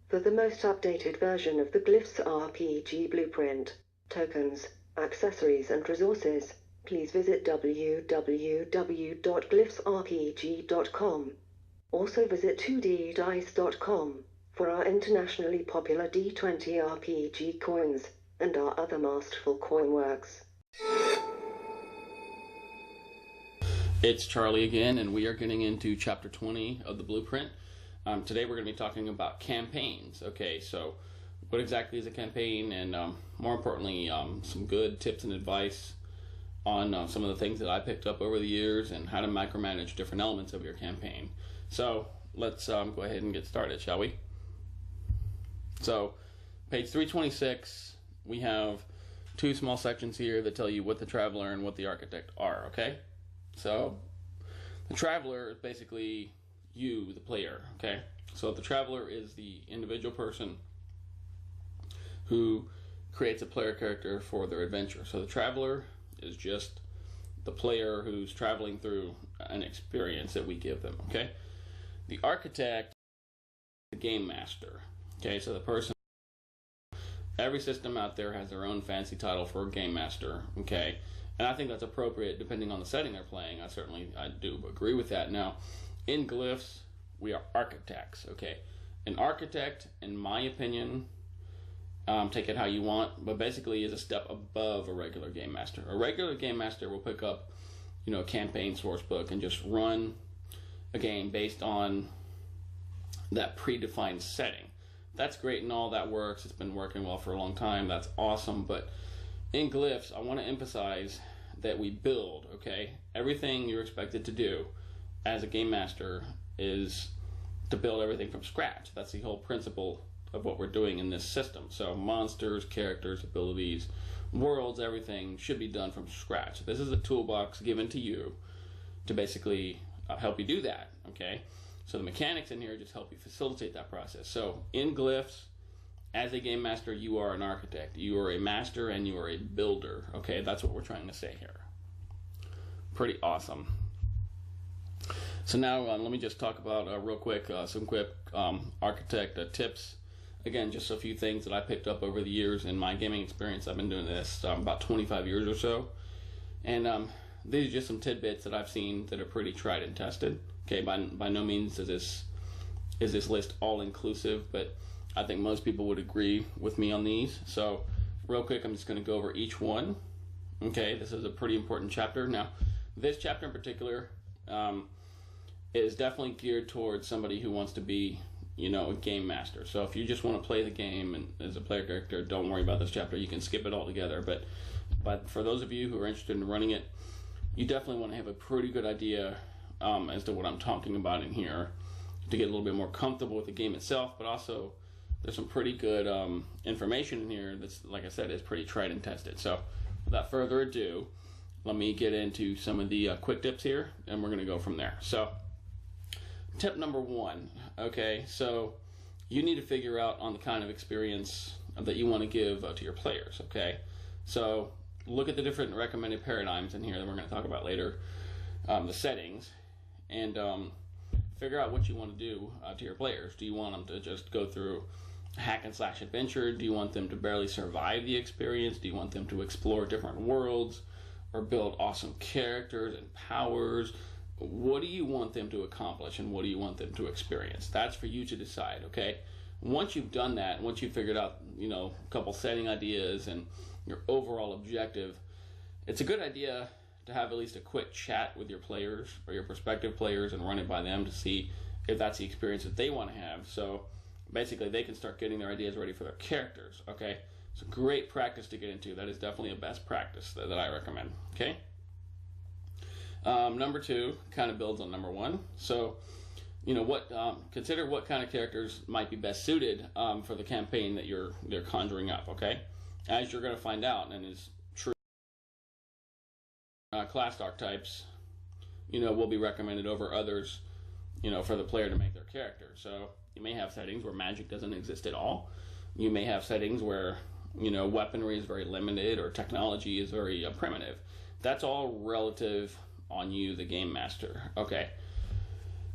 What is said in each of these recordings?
For the most updated version of the Glyphs RPG blueprint, tokens, accessories and resources, please visit www.glyphsrpg.com. Also visit 2ddice.com for our internationally popular D20 RPG coins and our other masterful coin works. It's Charlie again, and we are getting into Chapter 20 of the Blueprint. Today we're going to be talking about campaigns. Okay, so what exactly is a campaign, and more importantly, some good tips and advice on some of the things that I picked up over the years and how to micromanage different elements of your campaign. So let's go ahead and get started, shall we? So page 326, we have two small sections here that tell you what the Traveler and what the Architect are, okay? So the Traveler is basically you, the player, okay? So the Traveler is the individual person who creates a player character for their adventure. So the Traveler is just the player who's traveling through an experience that we give them, okay? The Architect is the game master, okay? So the person, every system out there has their own fancy title for a game master, okay? And I think that's appropriate depending on the setting they're playing. I do agree with that. Now, in Glyphs, we are architects, okay? An architect, in my opinion, take it how you want, but basically is a step above a regular game master. A regular game master will pick up, a campaign source book and just run a game based on that predefined setting. That's great and all, that works. It's been working well for a long time. That's awesome, but in Glyphs, I want to emphasize that we build, okay? Everything you're expected to do as a game master is to build everything from scratch. That's the whole principle of what we're doing in this system. So monsters, characters, abilities, worlds, everything should be done from scratch. This is a toolbox given to you to basically help you do that, okay? So the mechanics in here just help you facilitate that process. So in Glyphs, as a game master, you are an architect. You are a master and you are a builder. Okay, that's what we're trying to say here. Pretty awesome. So now let me just talk about real quick some quick architect tips. Again, just a few things that I picked up over the years in my gaming experience. I've been doing this about 25 years or so. And these are just some tidbits that I've seen that are pretty tried and tested. Okay, by no means is this list all-inclusive, but I think most people would agree with me on these. So real quick, I'm just going to go over each one. Okay, this is a pretty important chapter. Now, this chapter in particular is definitely geared towards somebody who wants to be, a game master. So if you just want to play the game and as a player character, don't worry about this chapter. You can skip it altogether. But for those of you who are interested in running it, you definitely want to have a pretty good idea as to what I'm talking about in here to get a little bit more comfortable with the game itself, but also there's some pretty good information in here that's, like I said, is pretty tried and tested. So without further ado, let me get into some of the quick tips here, and we're going to go from there. So tip number one, okay, so you need to figure out on the kind of experience that you want to give to your players, okay? So look at the different recommended paradigms in here that we're going to talk about later, the settings, and figure out what you want to do to your players. Do you want them to just go through hack and slash adventure? Do you want them to barely survive the experience? Do you want them to explore different worlds or build awesome characters and powers? What do you want them to accomplish and what do you want them to experience? That's for you to decide, okay? Once you've done that, once you've figured out, a couple setting ideas and your overall objective, it's a good idea to have at least a quick chat with your players or your prospective players and run it by them to see if that's the experience that they want to have. So basically they can start getting their ideas ready for their characters, okay? It's a great practice to get into. That is definitely a best practice that I recommend, okay? Number two kind of builds on number one. So, consider what kind of characters might be best suited for the campaign that you're conjuring up, okay? As you're going to find out, and is true, class archetypes, will be recommended over others, for the player to make their character. So you may have settings where magic doesn't exist at all. You may have settings where, weaponry is very limited or technology is very primitive. That's all relative on you, the game master. Okay,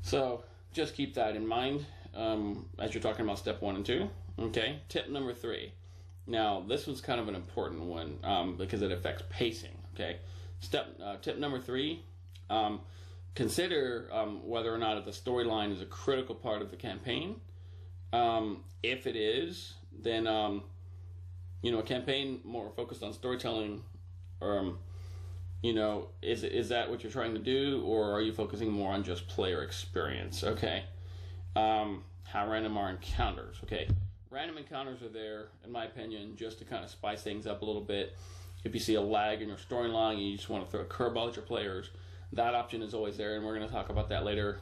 so just keep that in mind. as you're talking about step 1 and 2. Okay, tip number 3. Now, this one's kind of an important one because it affects pacing. Okay, tip number 3. Consider whether or not the storyline is a critical part of the campaign. If it is, then a campaign more focused on storytelling, is that what you're trying to do, or are you focusing more on just player experience? Okay. How random are encounters? Okay, random encounters are there, in my opinion, just to kind of spice things up a little bit. If you see a lag in your storyline, you just want to throw a curveball at your players, that option is always there, and we're going to talk about that later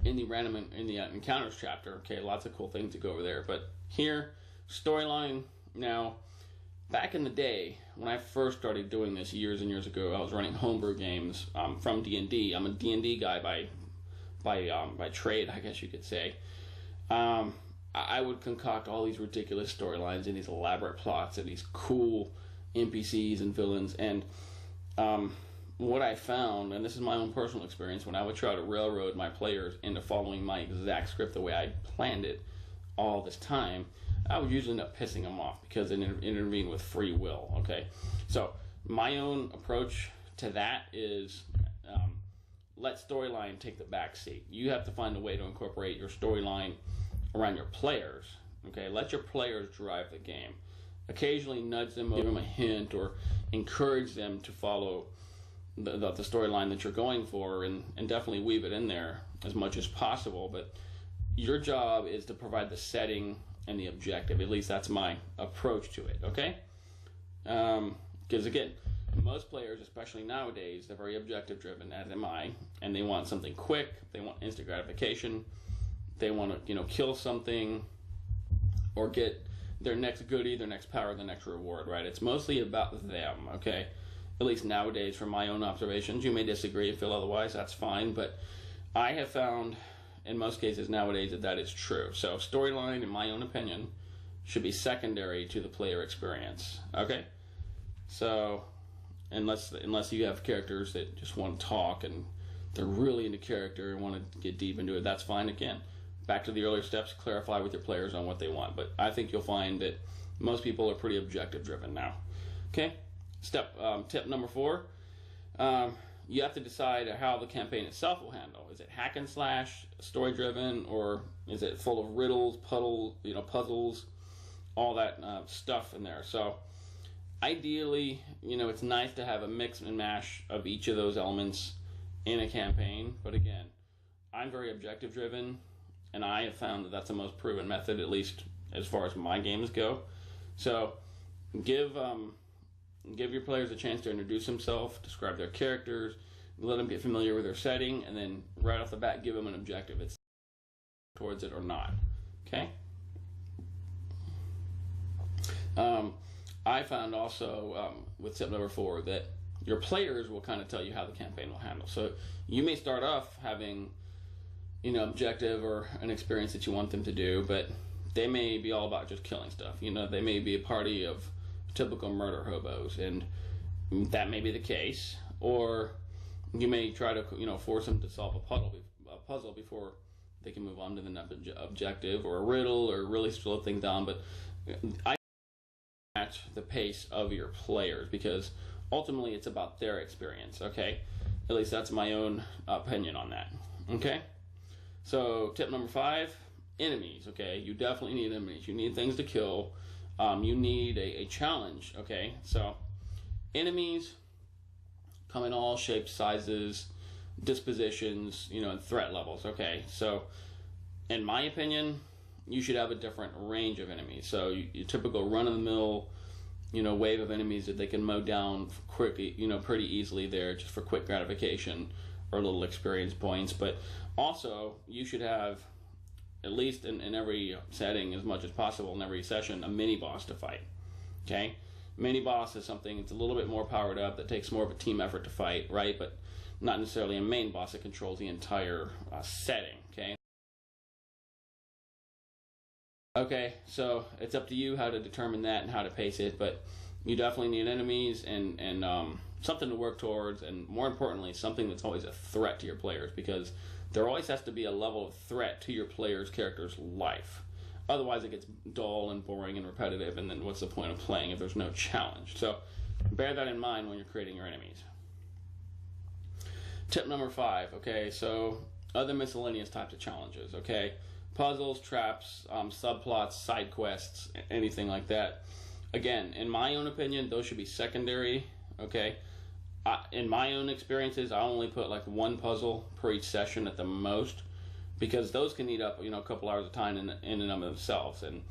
in the encounters chapter. Okay, lots of cool things to go over there. But here, storyline. Now, back in the day, when I first started doing this years and years ago, I was running homebrew games from D&D. I'm a D&D guy by trade, I guess you could say. I would concoct all these ridiculous storylines and these elaborate plots and these cool NPCs and villains. And what I found, and this is my own personal experience, when I would try to railroad my players into following my exact script the way I planned it all this time, I would usually end up pissing them off because it intervened with free will. Okay, so my own approach to that is let storyline take the back seat. You have to find a way to incorporate your storyline around your players. Okay, let your players drive the game. Occasionally nudge them, give them a hint, or encourage them to follow the storyline that you're going for, and definitely weave it in there as much as possible. But your job is to provide the setting and the objective. At least that's my approach to it. Okay, because again, most players, especially nowadays, they're very objective driven, as am I, and they want something quick. They want instant gratification. They want to kill something or get their next goodie, their next power, their next reward, right? It's mostly about them. Okay, at least nowadays, from my own observations. You may disagree and feel otherwise, that's fine, but I have found in most cases nowadays that is true. So storyline, in my own opinion, should be secondary to the player experience. Okay, so unless you have characters that just want to talk and they're really into character and want to get deep into it, that's fine. Again, back to the earlier steps, clarify with your players on what they want. But I think you'll find that most people are pretty objective driven now. Okay, tip number 4. You have to decide how the campaign itself will handle. Is it hack and slash, story driven, or is it full of riddles, puzzles, all that stuff in there? So ideally, it's nice to have a mix and mash of each of those elements in a campaign. But again, I'm very objective driven, and I have found that that's the most proven method, at least as far as my games go. So give your players a chance to introduce themselves, describe their characters, let them get familiar with their setting, and then right off the bat give them an objective. It's towards it or not. Okay? I found also with tip number 4 that your players will kind of tell you how the campaign will handle. So you may start off having objective or an experience that you want them to do, but they may be all about just killing stuff. They may be a party of typical murder hobos, and that may be the case. Or you may try to force them to solve a puzzle before they can move on to the next objective, or a riddle, or really slow things down. But I match the pace of your players, because ultimately it's about their experience. Okay, at least that's my own opinion on that. Okay, so tip number 5, enemies. Okay, you definitely need enemies. You need things to kill. You need a challenge. Okay, so enemies come in all shapes, sizes, dispositions, and threat levels. Okay, so in my opinion, you should have a different range of enemies. So your typical run-of-the-mill, wave of enemies that they can mow down quickly, pretty easily there, just for quick gratification or little experience points. But also, you should have, at least in every setting, as much as possible in every session, a mini boss to fight. Okay, mini boss is something that's a little bit more powered up, that takes more of a team effort to fight, right? But not necessarily a main boss that controls the entire setting. Okay, so it's up to you how to determine that and how to pace it, but you definitely need enemies and something to work towards, and more importantly, something that's always a threat to your players, because There always has to be a level of threat to your player's character's life. Otherwise, it gets dull and boring and repetitive, and then what's the point of playing if there's no challenge? So bear that in mind when you're creating your enemies. Tip number 5, okay, so other miscellaneous types of challenges, okay? Puzzles, traps, subplots, side quests, anything like that. Again, in my own opinion, those should be secondary, okay? In my own experiences, I only put like one puzzle per each session at the most, because those can eat up, a couple hours of time in and of themselves. And,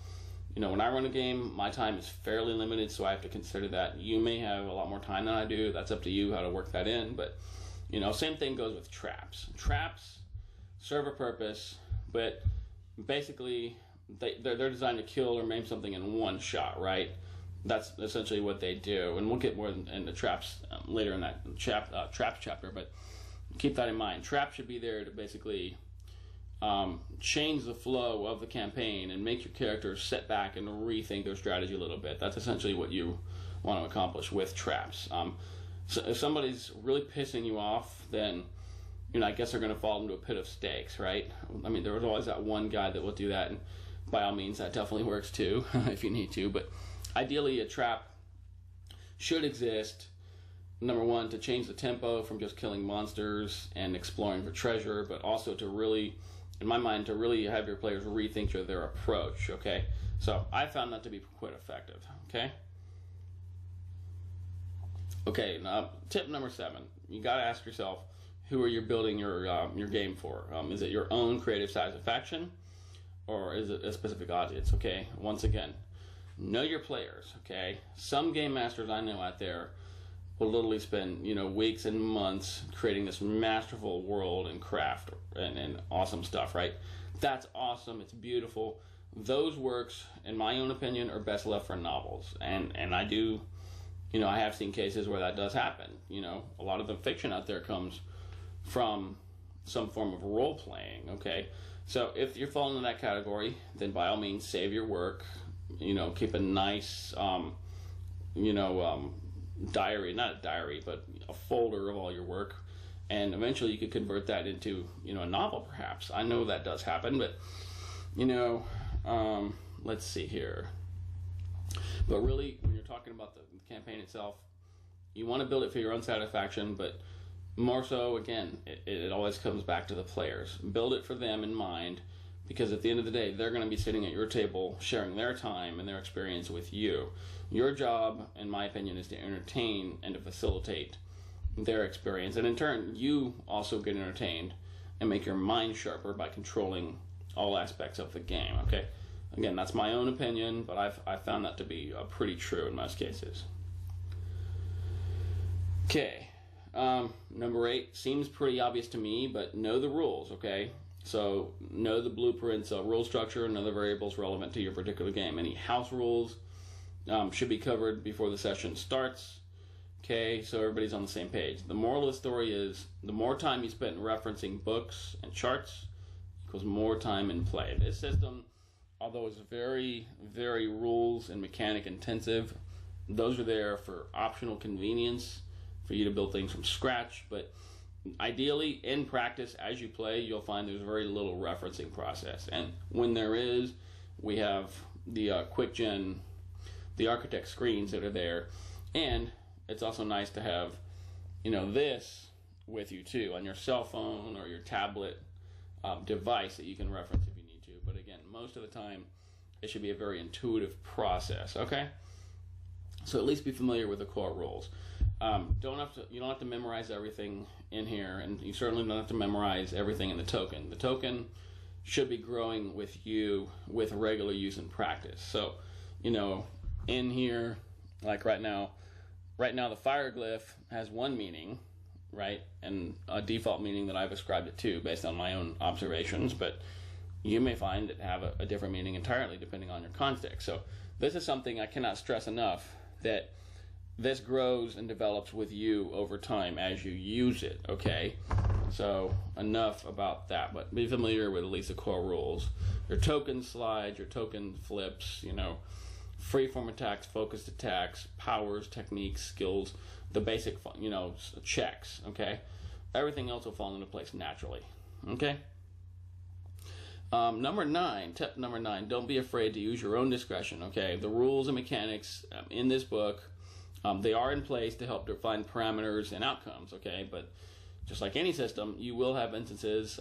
when I run a game, my time is fairly limited, so I have to consider that. You may have a lot more time than I do. That's up to you how to work that in, but, same thing goes with traps. Traps serve a purpose, but basically they're designed to kill or maim something in one shot, right? That's essentially what they do, and we'll get more into traps later in that traps chapter, but keep that in mind. Traps should be there to basically change the flow of the campaign and make your characters sit back and rethink their strategy a little bit. That's essentially what you want to accomplish with traps. So if somebody's really pissing you off, then I guess they're going to fall into a pit of stakes, right? I mean, there was always that one guy that will do that, and by all means, that definitely works too, if you need to. But ideally, a trap should exist, number one, to change the tempo from just killing monsters and exploring for treasure, but also to really, in my mind, to really have your players rethink their approach, okay? So I found that to be quite effective, okay? Okay, now, tip number 7. You got to ask yourself, who are you building your game for? Is it your own creative satisfaction, or is it a specific audience? Okay, once again, know your players. Okay, some game masters I know out there will literally spend weeks and months creating this masterful world and craft and awesome stuff. Right? That's awesome. It's beautiful. Those works, in my own opinion, are best left for novels, and I do. I have seen cases where that does happen. A lot of the fiction out there comes from some form of role playing, okay? So if you're falling in that category, then by all means save your work, keep a nice diary, not a diary, but a folder of all your work, and eventually you could convert that into a novel perhaps. I know that does happen, but let's see here. But really, when you're talking about the campaign itself, you want to build it for your own satisfaction, but more so, again, it always comes back to the players. Build it for them in mind, because at the end of the day, they're going to be sitting at your table, sharing their time and their experience with you. Your job, in my opinion, is to entertain and to facilitate their experience. And in turn, you also get entertained and make your mind sharper by controlling all aspects of the game, okay? Again, that's my own opinion, but I've found that to be pretty true in most cases. Okay. Number 8 seems pretty obvious to me, but know the rules, okay? So know the blueprint's rule structure and other variables relevant to your particular game. Any house rules should be covered before the session starts, okay? So everybody's on the same page. The moral of the story is the more time you spend referencing books and charts equals more time in play. This system, although it's very, very rules and mechanic intensive, those are there for optional convenience, for you to build things from scratch, but ideally in practice as you play you'll find there's very little referencing process, and when there is, we have the quick gen, the architect screens that are there, and it's also nice to have this with you too on your cell phone or your tablet device that you can reference if you need to. But again, most of the time it should be a very intuitive process, okay? So at least be familiar with the core rules. You don't have to memorize everything in here, and you certainly don't have to memorize everything in the token. The token should be growing with you with regular use and practice. So, in here, like right now the fire glyph has one meaning, right, and a default meaning that I've ascribed it to based on my own observations, but you may find it have a different meaning entirely depending on your context. So this is something I cannot stress enough, that this grows and develops with you over time as you use it, okay? So enough about that, but be familiar with at least the core rules. Your token slides, your token flips, freeform attacks, focused attacks, powers, techniques, skills, the basic, checks, okay? Everything else will fall into place naturally, Okay. Tip number 9, don't be afraid to use your own discretion, okay? The rules and mechanics in this book, they are in place to help define parameters and outcomes, okay? But just like any system, you will have instances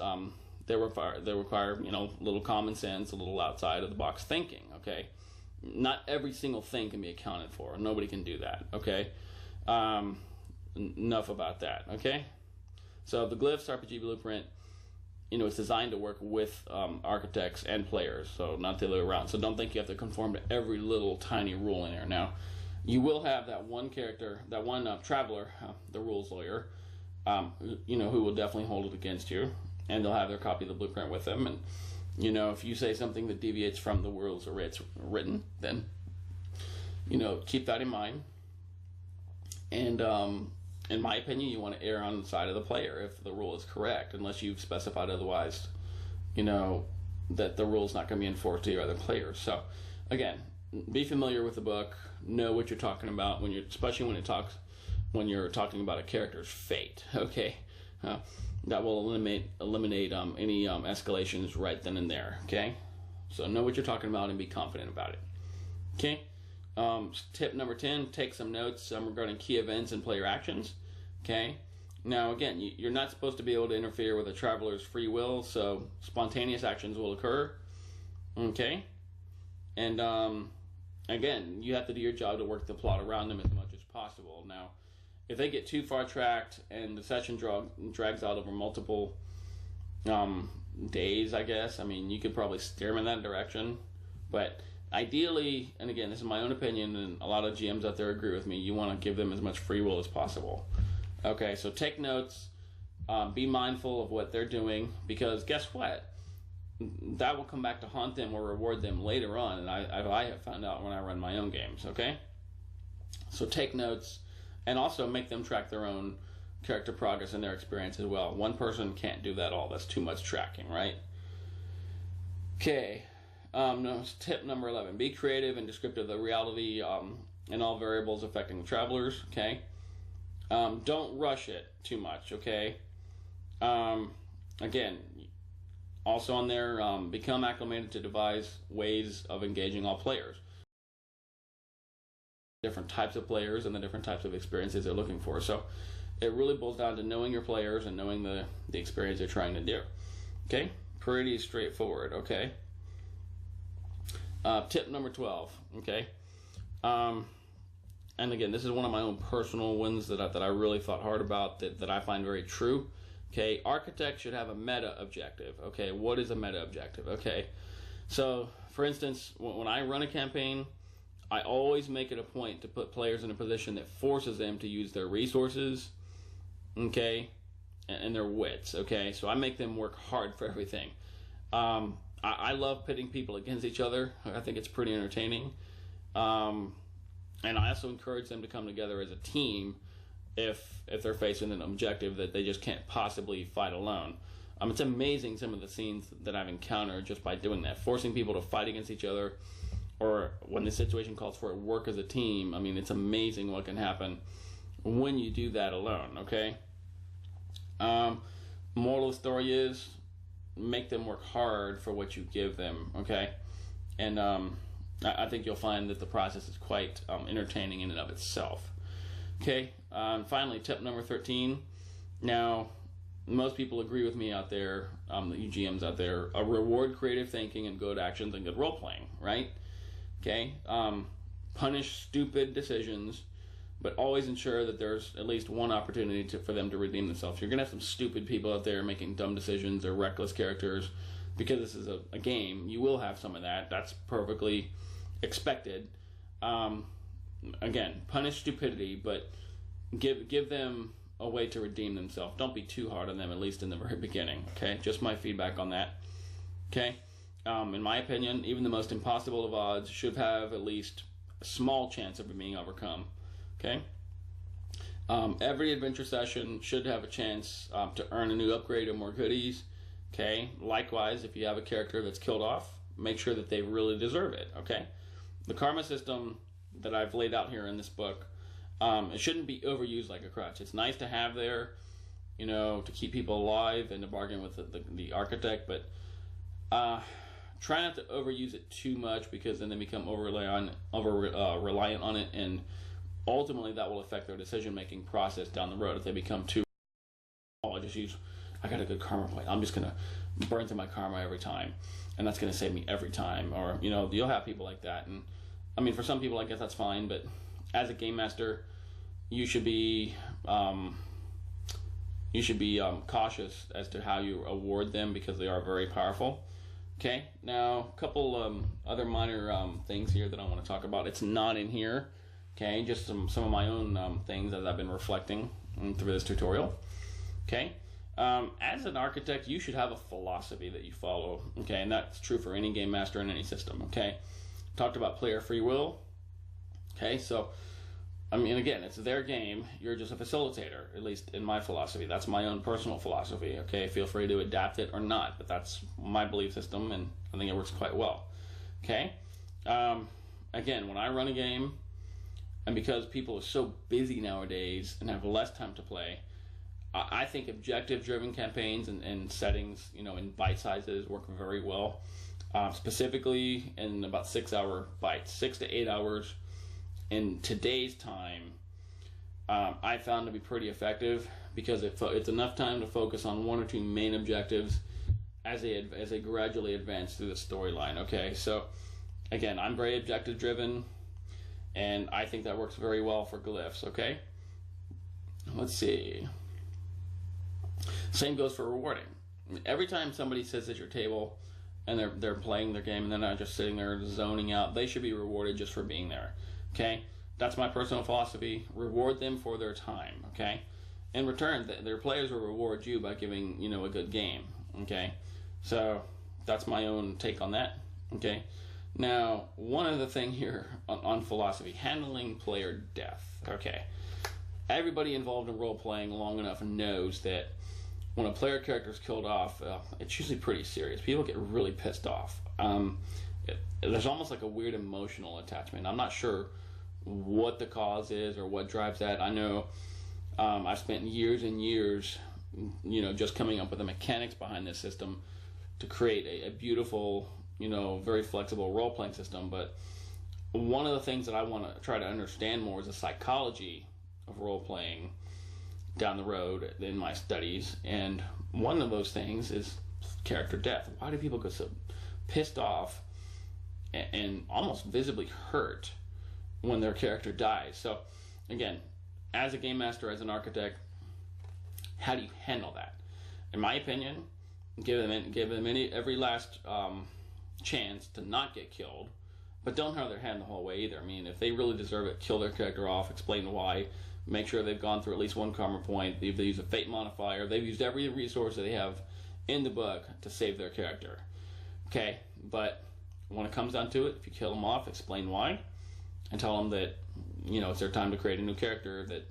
that require, a little common sense, a little outside of the box thinking, okay? Not every single thing can be accounted for. Nobody can do that, okay? Enough about that, okay? So the Glyphs RPG Blueprint, it's designed to work with architects and players, so not the other way around. So don't think you have to conform to every little tiny rule in there. Now, you will have that one character, that one traveler, the rules lawyer, who will definitely hold it against you, and they'll have their copy of the blueprint with them. And if you say something that deviates from the rules or it's written, then keep that in mind. And in my opinion, you want to err on the side of the player if the rule is correct, unless you've specified otherwise, that the rule's not going to be enforced to your other players. So, again, be familiar with the book, know what you're talking about, especially when you're talking about a character's fate, okay? That will eliminate any escalations right then and there, okay? So know what you're talking about and be confident about it, okay? Tip number 10, take some notes regarding key events and player actions. Okay. Now, again, you're not supposed to be able to interfere with a traveler's free will, so spontaneous actions will occur. Okay. And again, you have to do your job to work the plot around them as much as possible. Now, if they get too far tracked and the session drags out over multiple days, I guess, you could probably steer them in that direction. But ideally, and again, this is my own opinion, and a lot of GMs out there agree with me, you want to give them as much free will as possible. Okay, so take notes, be mindful of what they're doing, because guess what? That will come back to haunt them or reward them later on, and I have found out when I run my own games, okay? So take notes, and also make them track their own character progress and their experience as well. One person can't do that all. That's too much tracking, right? Okay. Tip number 11, be creative and descriptive of the reality and all variables affecting the travelers, okay? Don't rush it too much, okay? Again, also on there, become acclimated to devise ways of engaging all players. Different types of players and the different types of experiences they're looking for. So it really boils down to knowing your players and knowing the experience they're trying to do, okay? Pretty straightforward, okay? Tip number 12, okay? And again, this is one of my own personal ones that I really thought hard about, that I find very true. Okay, architects should have a meta objective. Okay, what is a meta objective? Okay, so for instance, when I run a campaign, I always make it a point to put players in a position that forces them to use their resources, okay, and their wits. Okay, so I make them work hard for everything. I love pitting people against each other. I think it's pretty entertaining. And I also encourage them to come together as a team if they're facing an objective that they just can't possibly fight alone. It's amazing some of the scenes that I've encountered just by doing that, forcing people to fight against each other, or when the situation calls for it, work as a team. It's amazing what can happen when you do that alone, okay? Moral of the story is, make them work hard for what you give them, okay? And I think you'll find that the process is quite entertaining in and of itself. Okay, finally, tip number 13. Now, most people agree with me out there, the UGMs out there, reward creative thinking and good actions and good role-playing, right? Okay, punish stupid decisions, but always ensure that there's at least one opportunity for them to redeem themselves. You're going to have some stupid people out there making dumb decisions or reckless characters. Because this is a game, you will have some of that. That's perfectly expected. Again, punish stupidity, but give them a way to redeem themselves. Don't be too hard on them, at least in the very beginning, okay? Just my feedback on that, okay? In my opinion, even the most impossible of odds should have at least a small chance of being overcome, okay? Every adventure session should have a chance to earn a new upgrade or more goodies, okay? Likewise, if you have a character that's killed off, make sure that they really deserve it, okay? The karma system that I've laid out here in this book, it shouldn't be overused like a crutch. It's nice to have there, to keep people alive and to bargain with the architect, but try not to overuse it too much, because then they become over reliant on it, and ultimately that will affect their decision-making process down the road. If they become too, I got a good karma point, I'm just going to burn through my karma every time, and that's going to save me every time. Or, you'll have people like that. And I mean, for some people, I guess that's fine, but as a game master, you should be cautious as to how you award them, because they are very powerful. Okay, now a couple other minor things here that I want to talk about. It's not in here. Okay, just some of my own things as I've been reflecting through this tutorial. Okay, as an architect, you should have a philosophy that you follow. Okay, and that's true for any game master in any system. Okay, talked about player free will. Okay, so I mean, again, it's their game. You're just a facilitator, at least in my philosophy. That's my own personal philosophy. Okay, feel free to adapt it or not, but that's my belief system, and I think it works quite well. Okay, again, when I run a game, and because people are so busy nowadays and have less time to play, I think objective-driven campaigns and settings, in bite sizes work very well. Specifically in about 6-hour bites, 6 to 8 hours. In today's time, I found to be pretty effective, because it's enough time to focus on one or two main objectives as they gradually advance through the storyline. Okay, so again, I'm very objective driven, and I think that works very well for Glyphs. Okay, let's see. Same goes for rewarding. Every time somebody sits at your table and they're playing their game and they're not just sitting there zoning out, they should be rewarded just for being there. Okay, that's my personal philosophy. Reward them for their time. Okay, in return, their players will reward you by giving a good game. Okay, so that's my own take on that. Okay, now one other thing here on philosophy: handling player death. Okay, everybody involved in role playing long enough knows that when a player character is killed off, it's usually pretty serious. People get really pissed off. There's almost like a weird emotional attachment. I'm not sure what the cause is or what drives that. I know I've spent years and years, just coming up with the mechanics behind this system to create a beautiful, very flexible role-playing system. But one of the things that I want to try to understand more is the psychology of role-playing down the road in my studies. And one of those things is character death. Why do people get so pissed off and almost visibly hurt when their character dies? So again, as a game master, as an architect, how do you handle that? In my opinion, give them every last chance to not get killed, but don't have their hand the whole way either. I mean, if they really deserve it, kill their character off, explain why, make sure they've gone through at least one karma point, they've used a fate modifier, they've used every resource that they have in the book to save their character. Okay, but when it comes down to it, if you kill them off, explain why, and tell them that it's their time to create a new character, that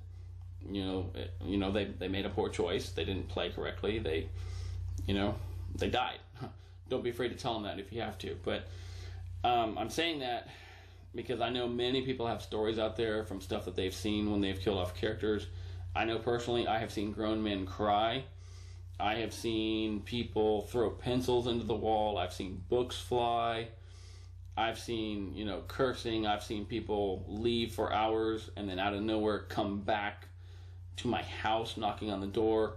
they made a poor choice, they didn't play correctly, they died. Don't be afraid to tell them that if you have to. But I'm saying that because I know many people have stories out there from stuff that they've seen when they've killed off characters. I know personally, I have seen grown men cry. I have seen people throw pencils into the wall. I've seen books fly. I've seen, cursing. I've seen people leave for hours and then out of nowhere come back to my house knocking on the door,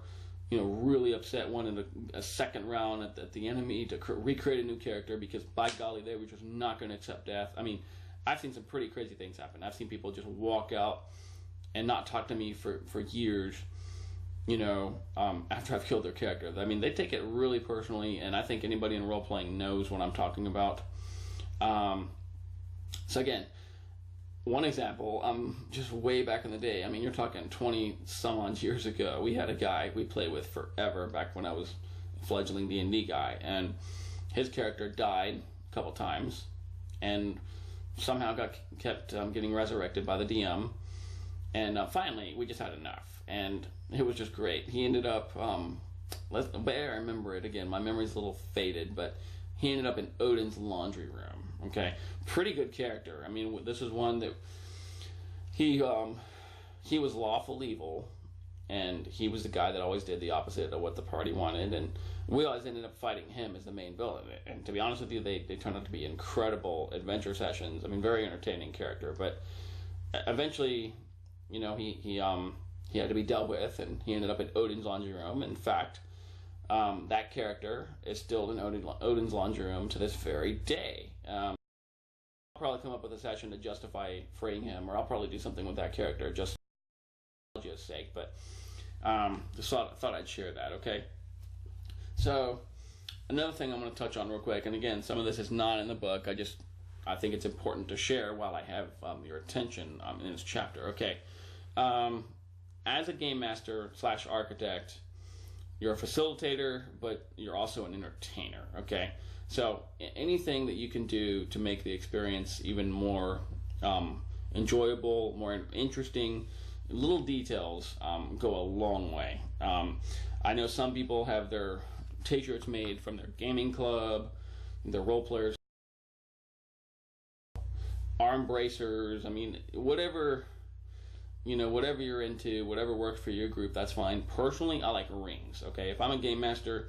really upset, wanted a second round at the enemy to recreate a new character because, by golly, they were just not going to accept death. I mean, I've seen some pretty crazy things happen. I've seen people just walk out and not talk to me for years, after I've killed their character. I mean, they take it really personally, and I think anybody in role-playing knows what I'm talking about. So again, one example, just way back in the day, I mean, you're talking 20-some-odd years ago, we had a guy we played with forever back when I was a fledgling D&D guy, and his character died a couple times, and somehow kept getting resurrected by the DM, and finally we just had enough, and it was just great. He ended up, I remember it again, my memory's a little faded, but he ended up in Odin's laundry room. Okay, pretty good character. I mean, this is one that he was lawful evil, and he was the guy that always did the opposite of what the party wanted, and we always ended up fighting him as the main villain. And to be honest with you, they turned out to be incredible adventure sessions. I mean, very entertaining character, but eventually, you know, he had to be dealt with, and he ended up in Odin's laundry room. In fact, that character is still in Odin's laundry room to this very day. I'll probably come up with a session to justify freeing him, or I'll probably do something with that character just for nostalgia's sake, but just thought I'd share that, okay? So, another thing I'm going to touch on real quick, and again, some of this is not in the book, I think it's important to share while I have your attention in this chapter, okay? As a game master / architect, you're a facilitator, but you're also an entertainer, okay? So anything that you can do to make the experience even more enjoyable, more interesting, little details go a long way. I know some people have their t-shirts made from their gaming club, their role players, arm bracers. I mean, whatever you're into, whatever works for your group, that's fine. Personally, I like rings, okay? If I'm a game master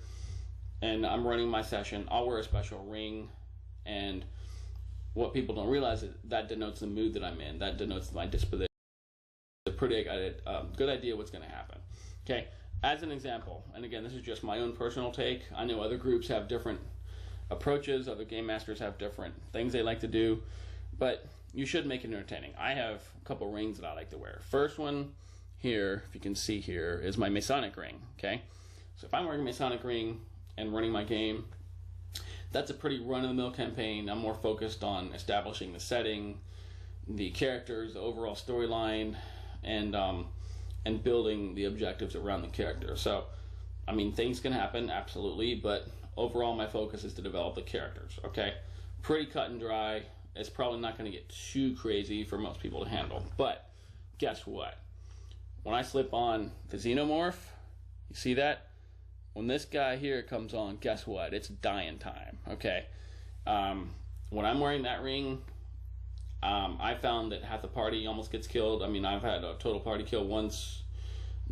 and I'm running my session, I'll wear a special ring, and what people don't realize is that denotes the mood that I'm in. That denotes my disposition. It's a pretty good idea what's going to happen. Okay, as an example, and again, this is just my own personal take. I know other groups have different approaches. Other game masters have different things they like to do, but you should make it entertaining. I have a couple rings that I like to wear. First one here, if you can see here, is my Masonic ring, okay? So if I'm wearing a Masonic ring and running my game, that's a pretty run-of-the-mill campaign. I'm more focused on establishing the setting, the characters, the overall storyline, and building the objectives around the character. So, I mean, things can happen, absolutely, but overall my focus is to develop the characters, okay? Pretty cut and dry. It's probably not going to get too crazy for most people to handle. But guess what? When I slip on the Xenomorph, you see that? When this guy here comes on, guess what? It's dying time, okay? When I'm wearing that ring, I found that half the party almost gets killed. I mean, I've had a total party kill once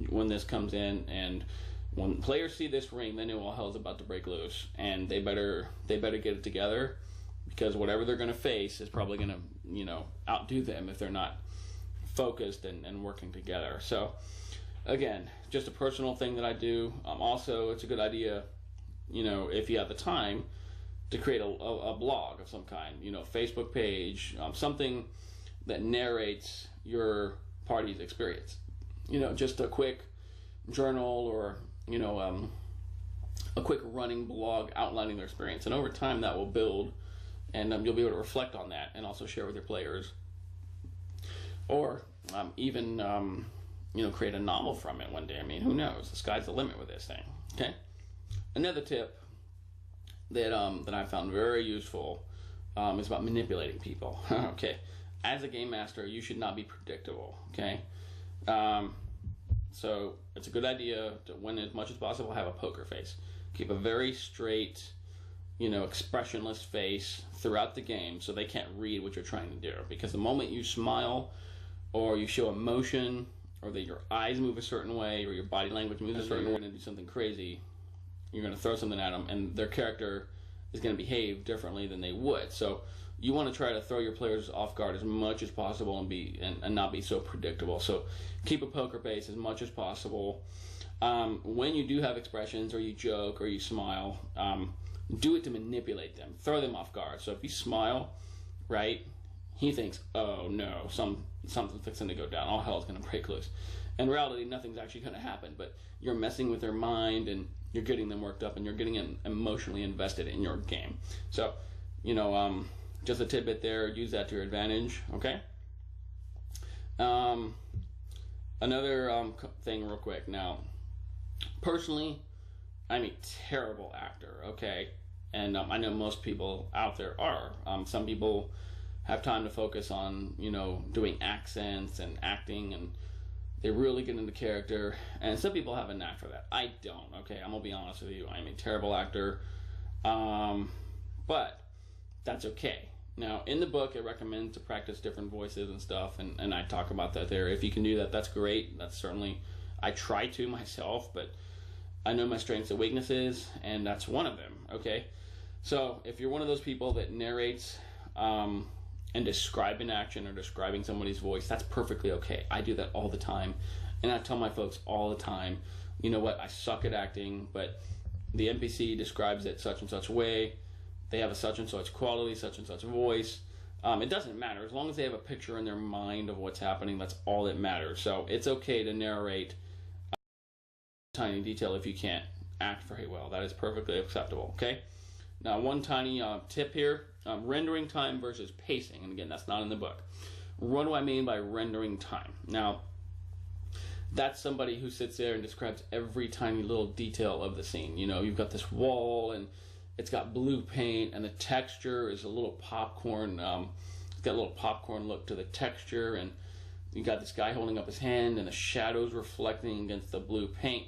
when this comes in, and when players see this ring, they know all hell's about to break loose, and they better get it together, because whatever they're going to face is probably going to, outdo them if they're not focused and working together. So, again, just a personal thing that I do. Also, it's a good idea, if you have the time, to create a blog of some kind, Facebook page, something that narrates your party's experience. Just a quick journal or, a quick running blog outlining their experience. And over time, that will build, and you'll be able to reflect on that and also share with your players. Or even create a novel from it one day. I mean, who knows? The sky's the limit with this thing. Okay. Another tip that I found very useful is about manipulating people. Okay. As a game master, you should not be predictable. Okay. So it's a good idea to, when as much as possible, have a poker face. Keep a very straight, expressionless face throughout the game, so they can't read what you're trying to do. Because the moment you smile, or you show emotion, or that your eyes move a certain way, or your body language moves a certain way, you're going to do something crazy, you're going to throw something at them, and their character is going to behave differently than they would. So you want to try to throw your players off guard as much as possible and not be so predictable. So keep a poker face as much as possible. When you do have expressions, or you joke, or you smile, do it to manipulate them. Throw them off guard. So if you smile, right, he thinks, oh no, something's fixing to go down. All hell's going to break loose. In reality, nothing's actually going to happen, but you're messing with their mind, and you're getting them worked up, and you're getting them emotionally invested in your game. So, just a tidbit there. Use that to your advantage, okay? Another thing real quick. Now, personally, I'm a terrible actor, okay? And I know most people out there are. Some people have time to focus on, doing accents and acting, and they really get into character. And some people have a knack for that. I don't, okay? I'm going to be honest with you. I'm a terrible actor. But that's okay. Now, in the book, it recommends to practice different voices and stuff, and I talk about that there. If you can do that, that's great. That's certainly I try to myself, but I know my strengths and weaknesses, and that's one of them, okay? So if you're one of those people that narrates and describing action or describing somebody's voice, that's perfectly okay. I do that all the time, and I tell my folks all the time, you know what, I suck at acting, but the NPC describes it such and such way, they have a such and such quality, such and such voice. It doesn't matter. As long as they have a picture in their mind of what's happening, that's all that matters. So it's okay to narrate tiny detail if you can't act very well. That is perfectly acceptable, okay? Now, one tiny tip here, rendering time versus pacing. And again, that's not in the book. What do I mean by rendering time? Now, that's somebody who sits there and describes every tiny little detail of the scene. You know, you've got this wall, and it's got blue paint, and the texture is a little popcorn. It's got a little popcorn look to the texture, and you got this guy holding up his hand, and the shadows reflecting against the blue paint.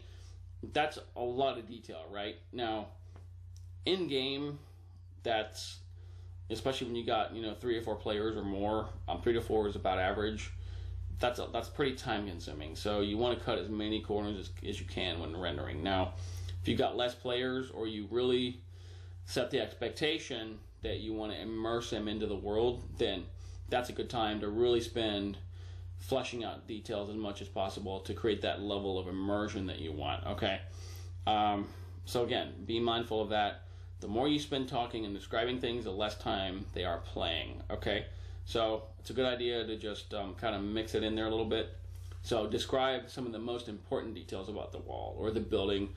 That's a lot of detail, right? Now, in game, that's, especially when you got, 3 or 4 players or more, 3 to 4 is about average. That's pretty time consuming. So you want to cut as many corners as you can when rendering. Now, if you got less players, or you really set the expectation that you want to immerse them into the world, then that's a good time to really spend fleshing out details as much as possible to create that level of immersion that you want, okay? So again, be mindful of that. The more you spend talking and describing things, the less time they are playing, okay? So it's a good idea to just kind of mix it in there a little bit. So describe some of the most important details about the wall or the building,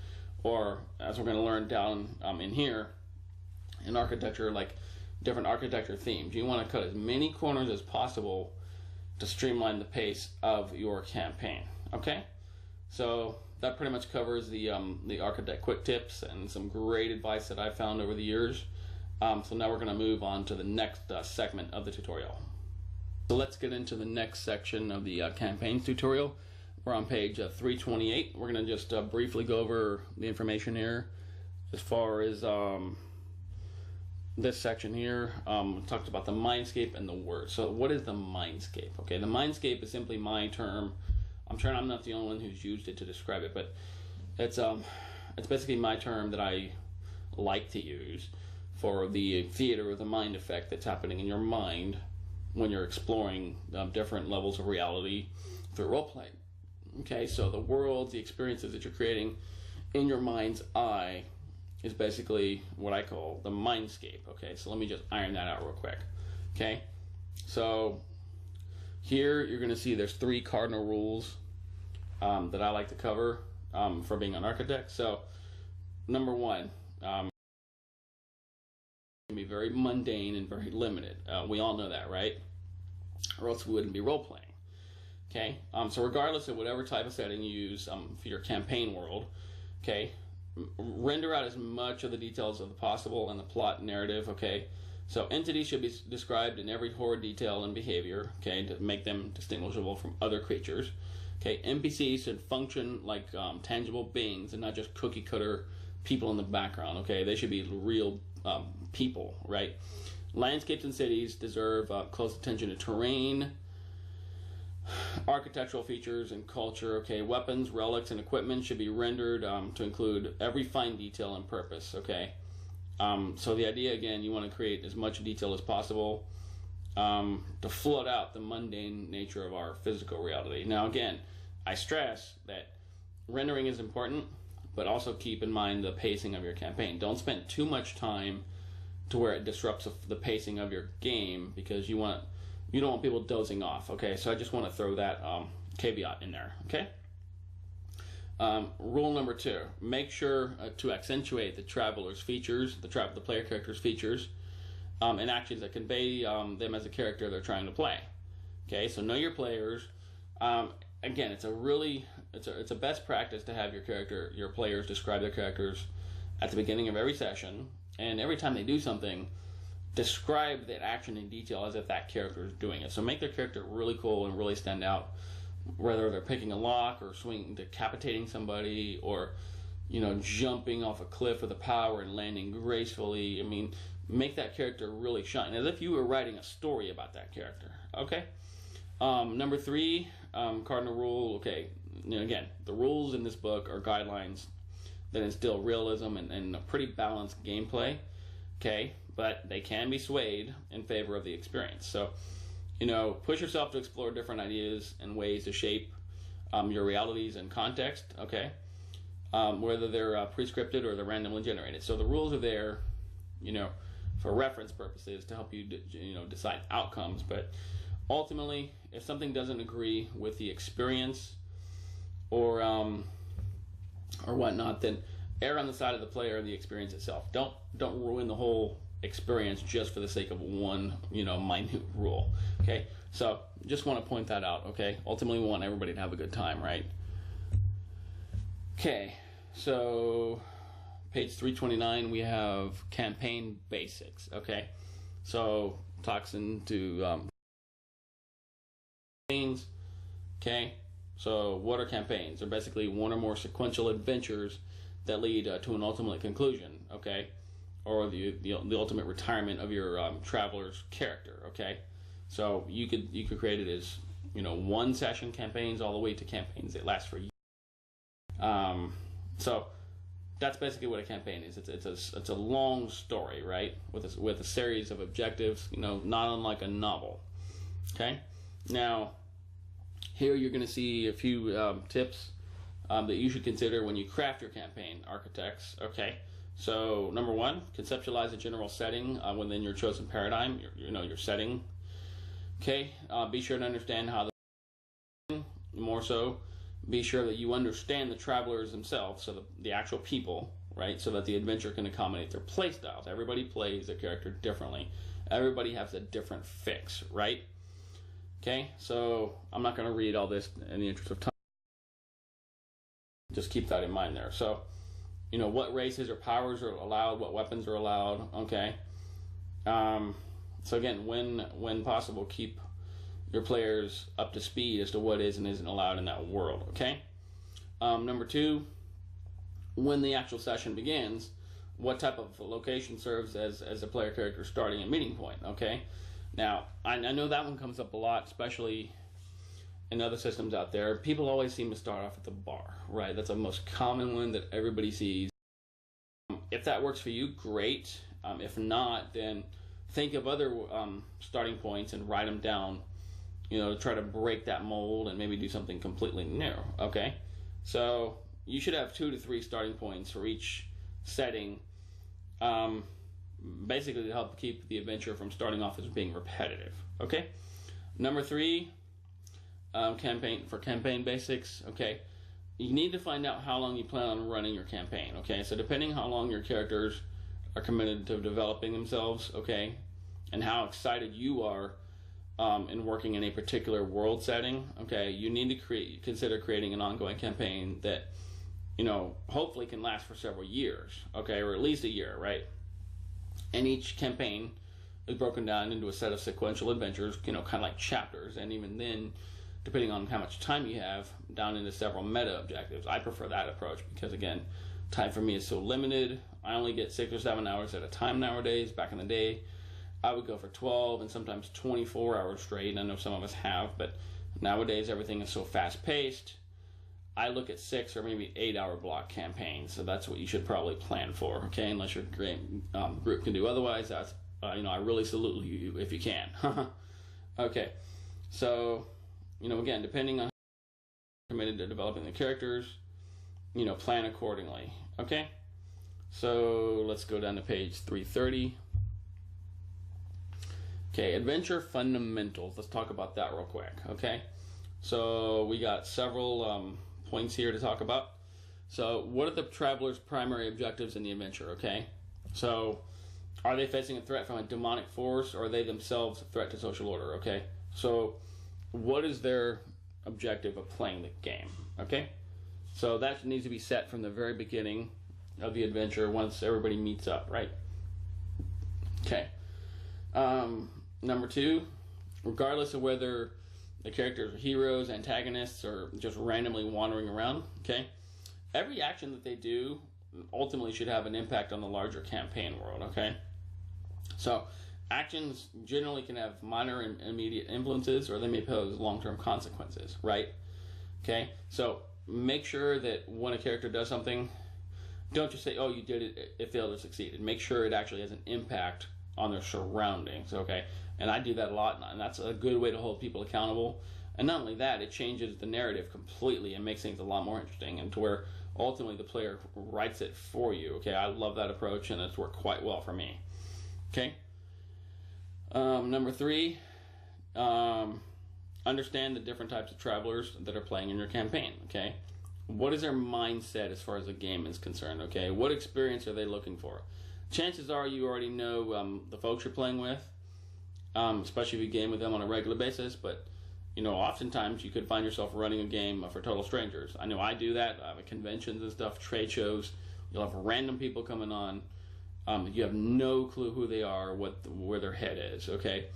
or as we're going to learn down in here, in architecture, like different architecture themes. You want to cut as many corners as possible to streamline the pace of your campaign, okay? So that pretty much covers the architect quick tips and some great advice that I've found over the years. So now we're going to move on to the next segment of the tutorial. So let's get into the next section of the campaigns tutorial. We're on page 328. We're going to just briefly go over the information here as far as this section here. We talked about the mindscape and the word. So what is the mindscape? Okay, the mindscape is simply my term. I'm sure I'm not the only one who's used it to describe it, but it's basically my term that I like to use for the theater or the mind effect that's happening in your mind when you're exploring different levels of reality through role play. Okay, so the worlds, the experiences that you're creating in your mind's eye is basically what I call the mindscape. Okay, so let me just iron that out real quick. Okay, so here you're going to see there's 3 cardinal rules that I like to cover for being an architect. So number 1, can be very mundane and very limited. We all know that, right? Or else we wouldn't be role playing. Okay, so regardless of whatever type of setting you use for your campaign world, okay, render out as much of the details as possible in the plot narrative. Okay, so entities should be described in every horror detail and behavior, okay, to make them distinguishable from other creatures. Okay, NPCs should function like tangible beings and not just cookie cutter people in the background. Okay, they should be real people, right? Landscapes and cities deserve close attention to terrain, architectural features, and culture. Okay, weapons, relics, and equipment should be rendered to include every fine detail and purpose. Okay, so the idea, again, you want to create as much detail as possible to flood out the mundane nature of our physical reality. Now, again, I stress that rendering is important, but also keep in mind the pacing of your campaign. Don't spend too much time to where it disrupts the pacing of your game, because you don't want people dozing off. Okay, so I just want to throw that caveat in there. Okay. Rule number 2: make sure to accentuate the traveler's features, the player character's features, and actions that convey them as a character they're trying to play. Okay, so know your players. Again, it's a best practice to have your players describe their characters at the beginning of every session, and every time they do something, describe that action in detail as if that character is doing it. So make their character really cool and really stand out, whether they're picking a lock or decapitating somebody, or jumping off a cliff with a power and landing gracefully. I mean, make that character really shine as if you were writing a story about that character. Okay. Number 3, cardinal rule. Okay, again, the rules in this book are guidelines that instill realism and a pretty balanced gameplay. Okay, but they can be swayed in favor of the experience. So, push yourself to explore different ideas and ways to shape your realities and context. Okay, whether they're pre-scripted or they're randomly generated. So the rules are there, for reference purposes to help you, decide outcomes. But ultimately, if something doesn't agree with the experience or whatnot, then err on the side of the player and the experience itself. Don't ruin the whole experience just for the sake of one, minute rule. Okay, so just want to point that out. Okay, ultimately we want everybody to have a good time, right? Okay, so page 329 we have campaign basics. Okay, so talks into campaigns. Okay, so what are campaigns? They're basically one or more sequential adventures that lead to an ultimate conclusion, okay, or the ultimate retirement of your traveler's character, okay. So you could create it as one session campaigns all the way to campaigns that last for years. So that's basically what a campaign is. It's a long story, right, with a series of objectives, not unlike a novel. Okay, now here you're going to see a few tips that you should consider when you craft your campaign architects. Okay, so number one, conceptualize a general setting within your chosen paradigm, your setting. Okay, be sure to understand how more so be sure that you understand the travelers themselves, so the actual people, right, so that the adventure can accommodate their play styles. Everybody plays their character differently. Everybody has a different fix, right? Okay, so I'm not going to read all this in the interest of time. Just keep that in mind there. So, what races or powers are allowed, what weapons are allowed, okay? So again, when possible, keep your players up to speed as to what is and isn't allowed in that world, okay? Number two, when the actual session begins, what type of location serves as a player character starting and meeting point, okay? Now, I know that one comes up a lot, especially in other systems out there. People always seem to start off at the bar, right? That's the most common one that everybody sees. If that works for you, great. If not, then think of other starting points and write them down, to try to break that mold and maybe do something completely new, okay? So you should have 2 to 3 starting points for each setting, basically to help keep the adventure from starting off as being repetitive, okay? Number 3, campaign basics, okay? You need to find out how long you plan on running your campaign, okay? So depending how long your characters are committed to developing themselves, okay, and how excited you are in working in a particular world setting, okay, you need to consider creating an ongoing campaign that, hopefully can last for several years, okay, or at least a year, right? And each campaign is broken down into a set of sequential adventures, kind of like chapters, and even then, depending on how much time you have, down into several meta objectives. I prefer that approach because, again, time for me is so limited. I only get 6 or 7 hours at a time nowadays. Back in the day, I would go for 12 and sometimes 24 hours straight. I know some of us have, but nowadays everything is so fast-paced. I look at 6 or maybe 8-hour block campaigns, so that's what you should probably plan for, okay? Unless your group can do otherwise, that's I really salute you if you can. Okay, so again, depending on how you're committed to developing the characters, plan accordingly, okay? So let's go down to page 330. Okay, adventure fundamentals. Let's talk about that real quick, okay? So we got several points here to talk about. So what are the traveler's primary objectives in the adventure, okay? So are they facing a threat from a demonic force, or are they themselves a threat to social order, okay? So what is their objective of playing the game, okay? So that needs to be set from the very beginning of the adventure once everybody meets up, right? Okay. Number 2, regardless of whether the characters are heroes, antagonists, or just randomly wandering around, okay? Every action that they do ultimately should have an impact on the larger campaign world, okay? So Actions generally can have minor and immediate influences, or they may pose long-term consequences, right? Okay, so make sure that when a character does something, don't just say, oh, you did it, it failed or succeeded. Make sure it actually has an impact on their surroundings, okay? And I do that a lot, and that's a good way to hold people accountable. And not only that, it changes the narrative completely and makes things a lot more interesting, and to where ultimately the player writes it for you, okay? I love that approach, and it's worked quite well for me, okay? Number 3, understand the different types of travelers that are playing in your campaign, okay? What is their mindset as far as the game is concerned, okay? What experience are they looking for? Chances are you already know the folks you're playing with, especially if you game with them on a regular basis, but oftentimes you could find yourself running a game for total strangers. I know I do that at conventions and stuff, trade shows. You'll have random people coming on. You have no clue who they are, where their head is, okay?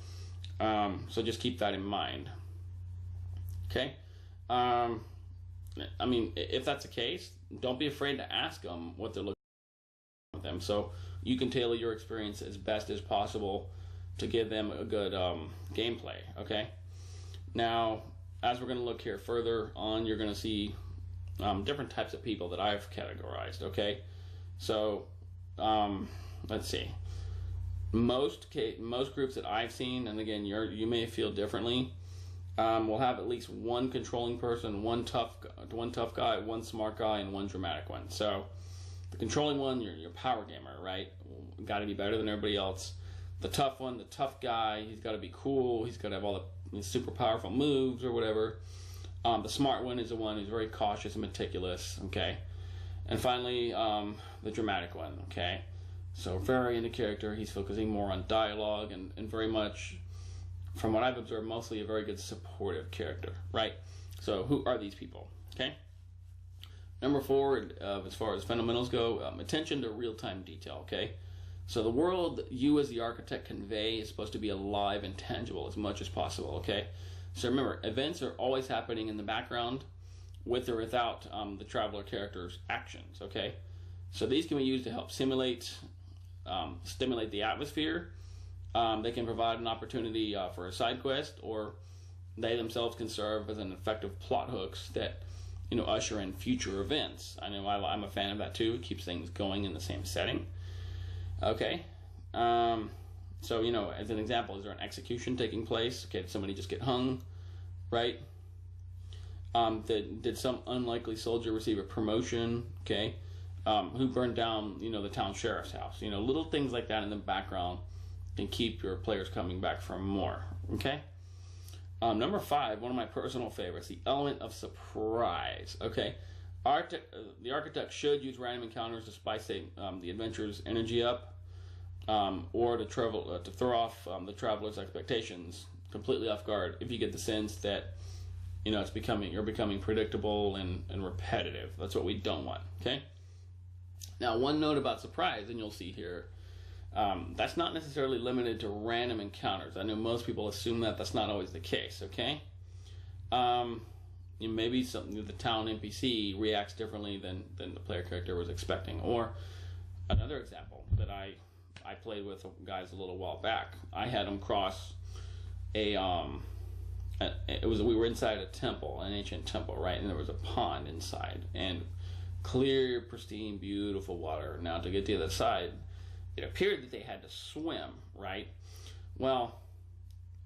So just keep that in mind, okay? I mean, if that's the case, don't be afraid to ask them what they're looking for with them, so you can tailor your experience as best as possible to give them a good gameplay, okay? Now, as we're going to look here further on, you're going to see different types of people that I've categorized, okay? So, let's see. Most groups that I've seen, and again, you may feel differently, will have at least one controlling person, one tough guy, one smart guy, and one dramatic one. So, the controlling one, you're a power gamer, right? Got to be better than everybody else. The tough one, the tough guy, he's got to be cool. He's got to have all the super powerful moves or whatever. The smart one is the one who's very cautious and meticulous, okay? And finally, the dramatic one, okay? So very into character. He's focusing more on dialogue and very much, from what I've observed, mostly a very good supportive character, right? So who are these people, okay? Number 4, as far as fundamentals go, attention to real-time detail, okay? So the world you as the architect convey is supposed to be alive and tangible as much as possible, okay? So remember, events are always happening in the background with or without the traveler character's actions, okay? So these can be used to help stimulate the atmosphere. They can provide an opportunity for a side quest, or they themselves can serve as an effective plot hooks that usher in future events. I know I'm a fan of that too. It keeps things going in the same setting. Okay, so as an example, is there an execution taking place? Okay, did somebody just get hung, right? Did some unlikely soldier receive a promotion? Okay, who burned down the town sheriff's house? Little things like that in the background can keep your players coming back for more. Okay. Number 5, one of my personal favorites, the element of surprise. Okay, the architect should use random encounters to spice the adventure's energy up, or to throw off the traveler's expectations completely off guard. If you get the sense that you're becoming predictable and repetitive, that's what we don't want. Okay. Now, one note about surprise, and you'll see here. That's not necessarily limited to random encounters. I know most people assume that that's not always the case, okay? Maybe the town NPC reacts differently than the player character was expecting. Or another example that I played with guys a little while back. I had them cross we were inside a temple, an ancient temple, right? And there was a pond inside, and clear, pristine, beautiful water. Now, to get to the other side, it appeared that they had to swim, right? Well,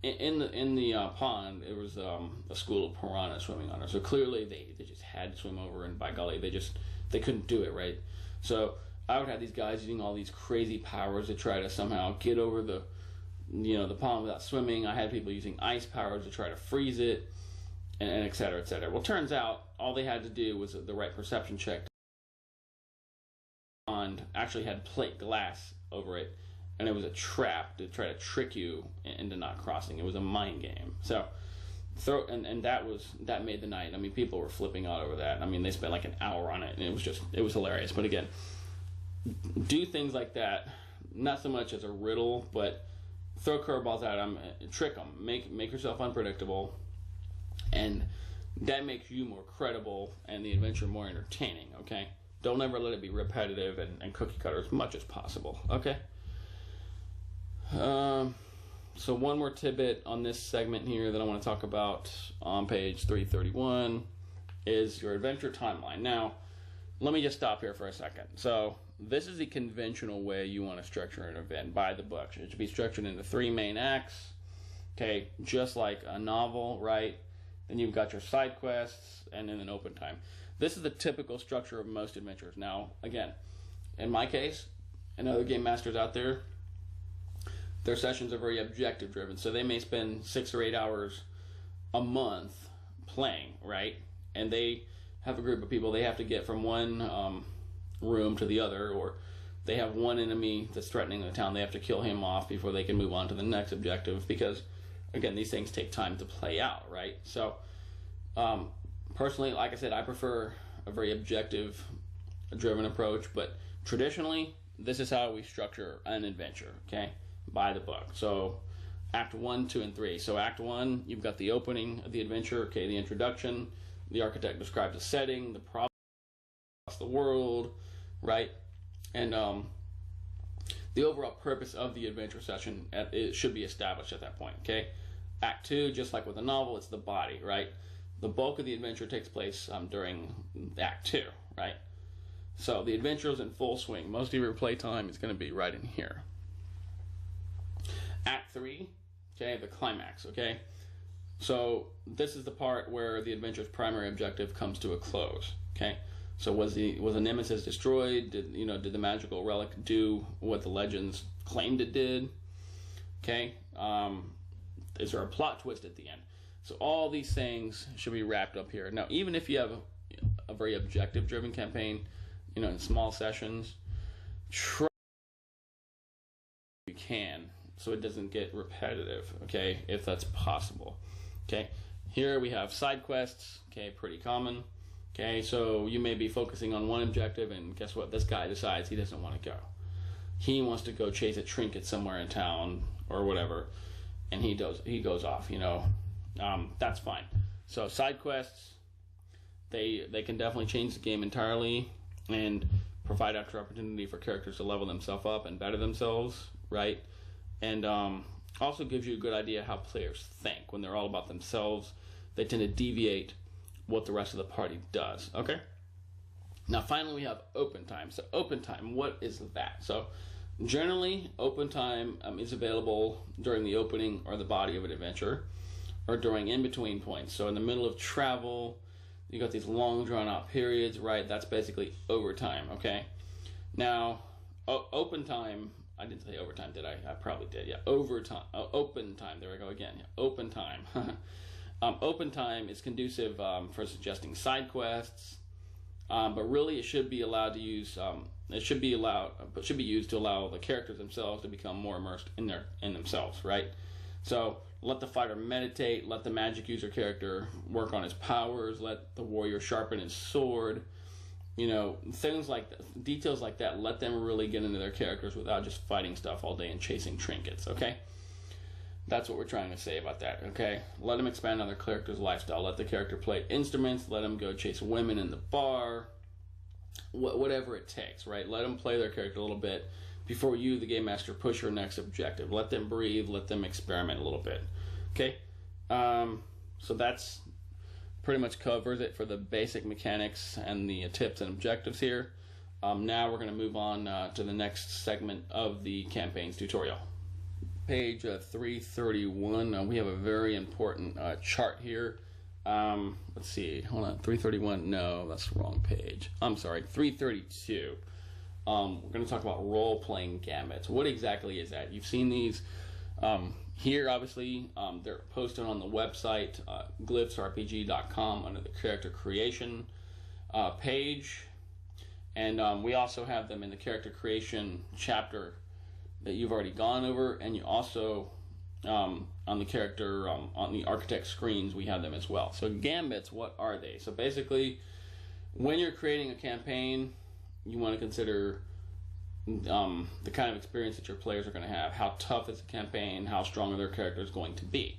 in the pond, there was a school of piranhas swimming on it. So clearly they just had to swim over, and by golly, they couldn't do it, right? So I would have these guys using all these crazy powers to try to somehow get over the pond without swimming. I had people using ice powers to try to freeze it, and et cetera, et cetera. Well, turns out all they had to do was the right perception check. Pond actually had plate glass over it, and it was a trap to try to trick you into not crossing. It was a mind game. So that made the night. I mean, people were flipping out over that. I mean, they spent like an hour on it, and it was hilarious. But again, do things like that, not so much as a riddle, but throw curveballs at them, trick them, make yourself unpredictable, and that makes you more credible and the adventure more entertaining, okay? Don't ever let it be repetitive and cookie cutter as much as possible, okay? So one more tidbit on this segment here that I want to talk about on page 331 is your adventure timeline. Now, let me just stop here for a second. So this is the conventional way you want to structure an event by the book. It should be structured into 3 main acts, okay, just like a novel, right? Then you've got your side quests and then an open time. This is the typical structure of most adventures. Now, again, in my case, and other game masters out there, their sessions are very objective driven. So they may spend 6 or 8 hours a month playing, right? And they have a group of people they have to get from one room to the other, or they have one enemy that's threatening the town. They have to kill him off before they can move on to the next objective because, again, these things take time to play out, right? So, personally, like I said, I prefer a very objective driven approach, but traditionally, this is how we structure an adventure, okay? By the book. So Act 1, 2, and 3. So Act 1, you've got the opening of the adventure, okay, the introduction. The architect describes the setting, the problem, the world, right? And the overall purpose of the adventure session, it should be established at that point, okay? Act 2, just like with a novel, it's the body, right? The bulk of the adventure takes place during Act 2, right? So the adventure is in full swing. Most of your play time is going to be right in here. Act 3, okay, the climax, okay? So this is the part where the adventure's primary objective comes to a close, okay? So was the nemesis destroyed? Did the magical relic do what the legends claimed it did? Okay? Is there a plot twist at the end? So all these things should be wrapped up here. Now, even if you have a very objective-driven campaign, in small sessions, try you can, so it doesn't get repetitive, okay, if that's possible. Okay, here we have side quests, okay, pretty common. Okay, so you may be focusing on one objective, and guess what? This guy decides he doesn't want to go. He wants to go chase a trinket somewhere in town or whatever, and he goes off, that's fine. So side quests, they can definitely change the game entirely and provide extra opportunity for characters to level themselves up and better themselves, right? And also gives you a good idea how players think. When they're all about themselves, they tend to deviate what the rest of the party does, okay? Now, finally, we have open time. So open time, what is that? So generally, open time is available during the opening or the body of an adventure, or during in-between points. So in the middle of travel, you got these long drawn-out periods, right? That's basically overtime, okay? Now, open time, I didn't say overtime, did I? I probably did, yeah. Overtime, open time, there we go again. Yeah. Open time. Open time is conducive for suggesting side quests, but really it should be allowed to use. It should be used to allow the characters themselves to become more immersed in themselves, right? So let the fighter meditate, let the magic user character work on his powers, let the warrior sharpen his sword. Things like that, details like that, let them really get into their characters without just fighting stuff all day and chasing trinkets, okay? That's what we're trying to say about that, okay? Let them expand on their character's lifestyle. Let the character play instruments. Let them go chase women in the bar. Whatever it takes, right? Let them play their character a little bit before you, the game master, push your next objective. Let them breathe. Let them experiment a little bit, okay? So that's pretty much covers it for the basic mechanics and the tips and objectives here. Now we're going to move on to the next segment of the campaign's tutorial. Page 331, we have a very important chart here. Let's see, hold on, 331, no, that's the wrong page. I'm sorry, 332. We're going to talk about role-playing gambits. What exactly is that? You've seen these here, obviously. They're posted on the website, glyphsrpg.com, under the character creation page. And we also have them in the character creation chapter that you've already gone over, and you also on the character on the architect screens we have them as well. So gambits, what are they? So basically, when you're creating a campaign, you want to consider the kind of experience that your players are going to have. How tough is the campaign? How strong are their characters going to be?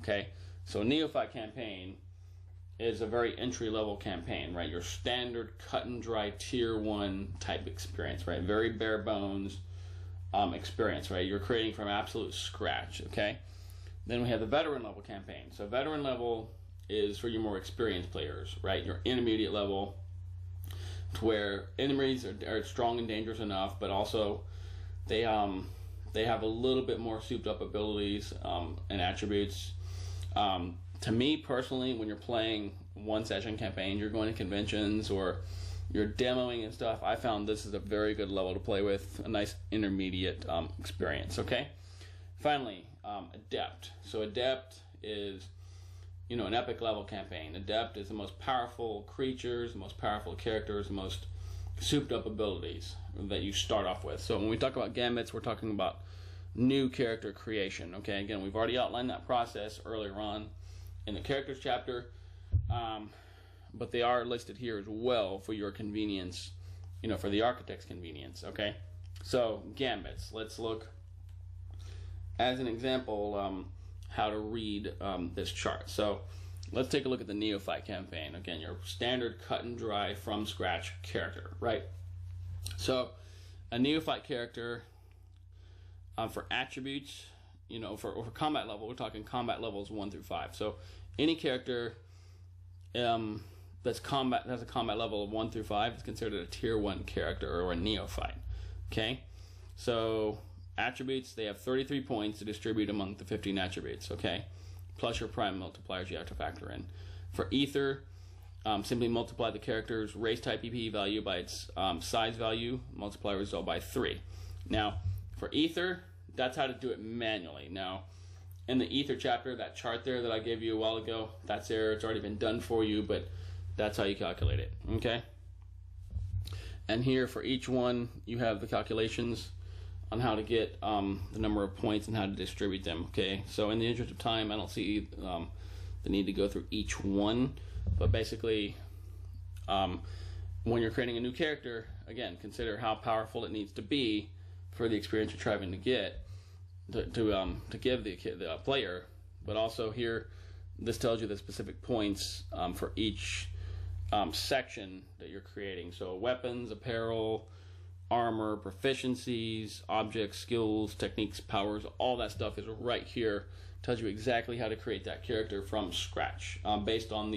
Okay, so a neophyte campaign is a very entry-level campaign, right? Your standard cut and dry tier 1 type experience, right? Very bare bones. experience, right? You're creating from absolute scratch, okay? Then we have the veteran level campaign. So veteran level is for your more experienced players, right? Your intermediate level, to where enemies are strong and dangerous enough, but also they have a little bit more souped up abilities and attributes. To me personally, when you're playing one session campaign, you're going to conventions or you're demoing and stuff, I found this is a very good level to play with, a nice intermediate experience, okay? Finally, Adept. So Adept is, an epic level campaign. Adept is the most powerful creatures, the most powerful characters, the most souped up abilities that you start off with. So when we talk about gambits, we're talking about new character creation, okay? Again, we've already outlined that process earlier on in the characters chapter, but they are listed here as well for your convenience, for the architect's convenience, okay? So gambits, let's look as an example how to read this chart. So let's take a look at the Neophyte campaign. Again, your standard cut and dry from scratch character, right? So a Neophyte character for attributes, for combat level, we're talking combat levels 1 through 5. So any character that has a combat level of 1 through 5 is considered a tier 1 character or a Neophyte, okay? So attributes, they have 33 points to distribute among the 15 attributes, okay? Plus your prime multipliers you have to factor in. For Ether, simply multiply the character's race type EP value by its size value, multiply result by 3. Now, for Ether, that's how to do it manually. Now, in the Ether chapter, that chart there that I gave you a while ago, that's there. It's already been done for you, but that's how you calculate it, okay? And here for each one, you have the calculations on how to get the number of points and how to distribute them, okay? So in the interest of time, I don't see the need to go through each one, but basically when you're creating a new character, again, consider how powerful it needs to be for the experience you're trying to get to give the player, but also here this tells you the specific points for each section that you're creating. So weapons, apparel, armor, proficiencies, objects, skills, techniques, powers, all that stuff is right here. Tells you exactly how to create that character from scratch, based on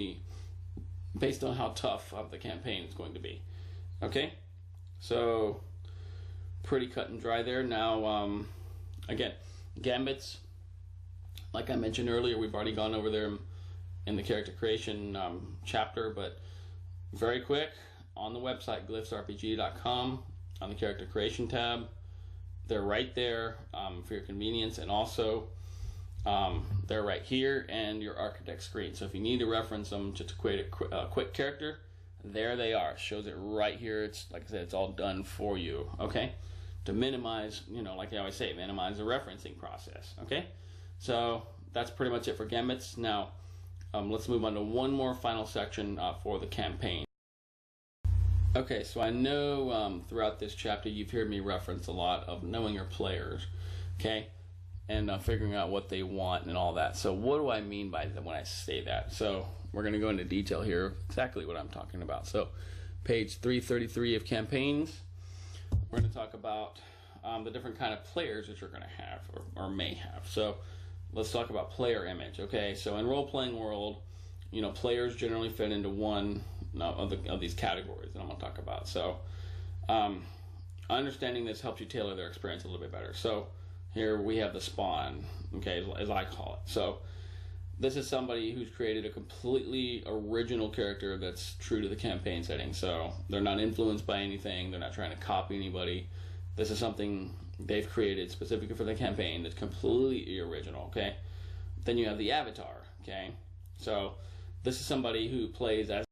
how tough the campaign is going to be. Okay, so pretty cut and dry there. Now, again, gambits, like I mentioned earlier, we've already gone over there in the character creation chapter, but very quick, on the website glyphsrpg.com, on the character creation tab, they're right there for your convenience, and also they're right here and your architect screen. So if you need to reference them just to create a quick character, there they are. It shows it right here. It's like I said, it's all done for you, okay? To minimize, like I always say, minimize the referencing process, okay? So that's pretty much it for gambits. Now let's move on to one more final section for the campaign. Okay, so I know throughout this chapter you've heard me reference a lot of knowing your players, okay, and figuring out what they want and all that. So what do I mean by that when I say that? So we're going to go into detail here, exactly what I'm talking about. So page 333 of campaigns, we're going to talk about the different kind of players that you're going to have or may have. So let's talk about player image, okay? So in role-playing world, players generally fit into one of these categories that I'm going to talk about. So understanding this helps you tailor their experience a little bit better. So here we have the spawn, okay, as I call it. So this is somebody who's created a completely original character that's true to the campaign setting. So they're not influenced by anything. They're not trying to copy anybody. This is something they've created specifically for the campaign that's completely original, okay? Then you have the avatar, okay? So this is somebody who plays as,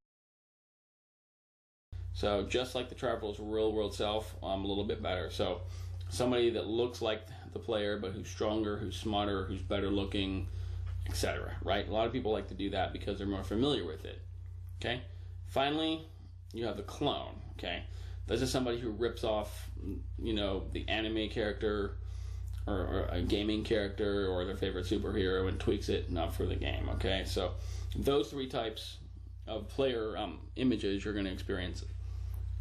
so just like the traveler's real world self, a little bit better. So somebody that looks like the player, but who's stronger, who's smarter, who's better looking, etc. Right? A lot of people like to do that because they're more familiar with it. Okay. Finally, you have the clone. Okay. This is somebody who rips off, the anime character or a gaming character or their favorite superhero and tweaks it for the game. Okay. So those three types of player images you're going to experience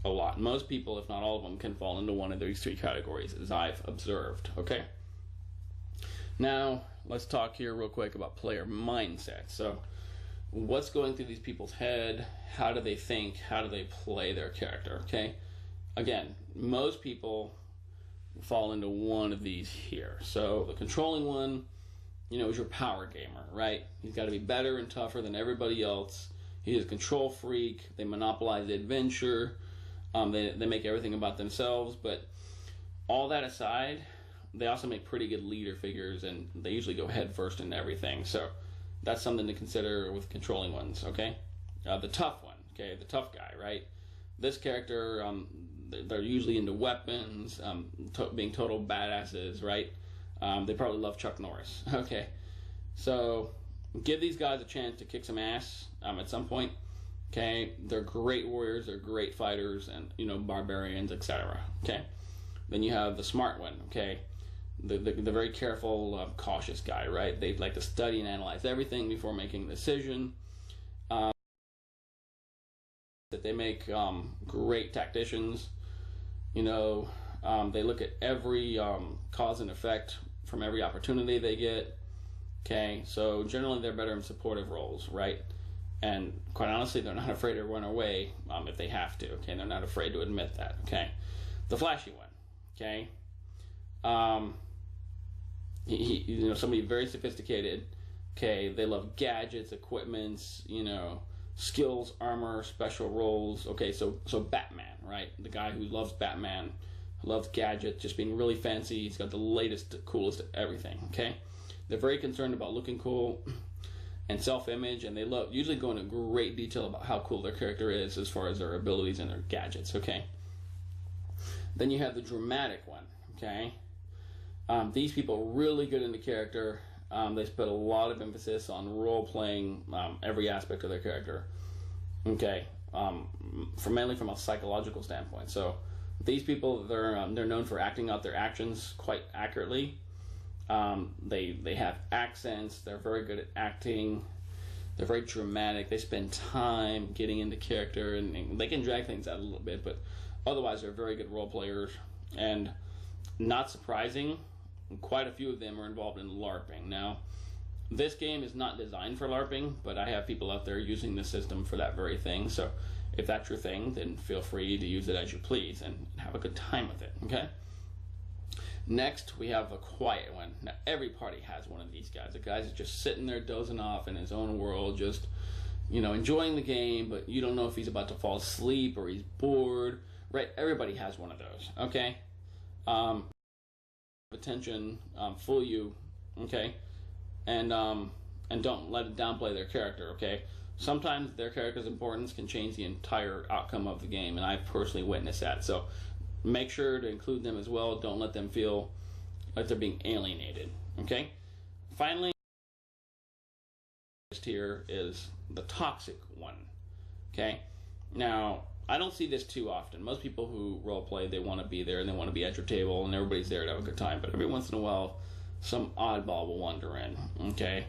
a lot. Most people, if not all of them, can fall into one of these three categories, as I've observed. Okay. Now, let's talk here real quick about player mindset. So, what's going through these people's head? How do they think? How do they play their character? Okay. Again, most people fall into one of these here. So, the controlling one, is your power gamer, right? He's got to be better and tougher than everybody else. He is a control freak. They monopolize the adventure. They make everything about themselves. But all that aside, they also make pretty good leader figures, and they usually go head first in everything. So that's something to consider with controlling ones, okay? The tough one, okay? The tough guy, right? This character, they're usually into weapons, being total badasses, right? They probably love Chuck Norris, okay? So give these guys a chance to kick some ass at some point, okay? They're great warriors, they're great fighters, and, barbarians, etc., okay? Then you have the smart one, okay? The very careful, cautious guy, right? They like to study and analyze everything before making a decision. That they make great tacticians. They look at every cause and effect from every opportunity they get. Okay, so generally they're better in supportive roles, right? And quite honestly, they're not afraid to run away if they have to. Okay, they're not afraid to admit that. Okay, the flashy one. Okay. Somebody very sophisticated. Okay, they love gadgets, equipments, skills, armor, special roles. Okay, so Batman, right? The guy who loves Batman, who loves gadgets, just being really fancy. He's got the latest, coolest everything. Okay, they're very concerned about looking cool and self-image, and they usually go into great detail about how cool their character is as far as their abilities and their gadgets. Okay. Then you have the dramatic one. Okay. These people are really good into character. They put a lot of emphasis on role-playing every aspect of their character. Okay, mainly from a psychological standpoint. So these people, they're known for acting out their actions quite accurately. They have accents. They're very good at acting. They're very dramatic. They spend time getting into character, and they can drag things out a little bit, but otherwise they're very good role players. And not surprising, quite a few of them are involved in LARPing. Now, this game is not designed for LARPing, but I have people out there using the system for that very thing. So if that's your thing, then feel free to use it as you please and have a good time with it, okay? Next, we have the quiet one. Now, every party has one of these guys. The guy's just sitting there dozing off in his own world, just, enjoying the game, but you don't know if he's about to fall asleep or he's bored, right? Everybody has one of those, okay? Attention, fool you, okay, and don't let it downplay their character, okay. Sometimes their character's importance can change the entire outcome of the game, and I've personally witnessed that. So make sure to include them as well. Don't let them feel like they're being alienated, okay. Finally, here is the toxic one, okay. Now, I don't see this too often. Most people who role play, they want to be there and they want to be at your table and everybody's there to have a good time. But every once in a while, some oddball will wander in. Okay,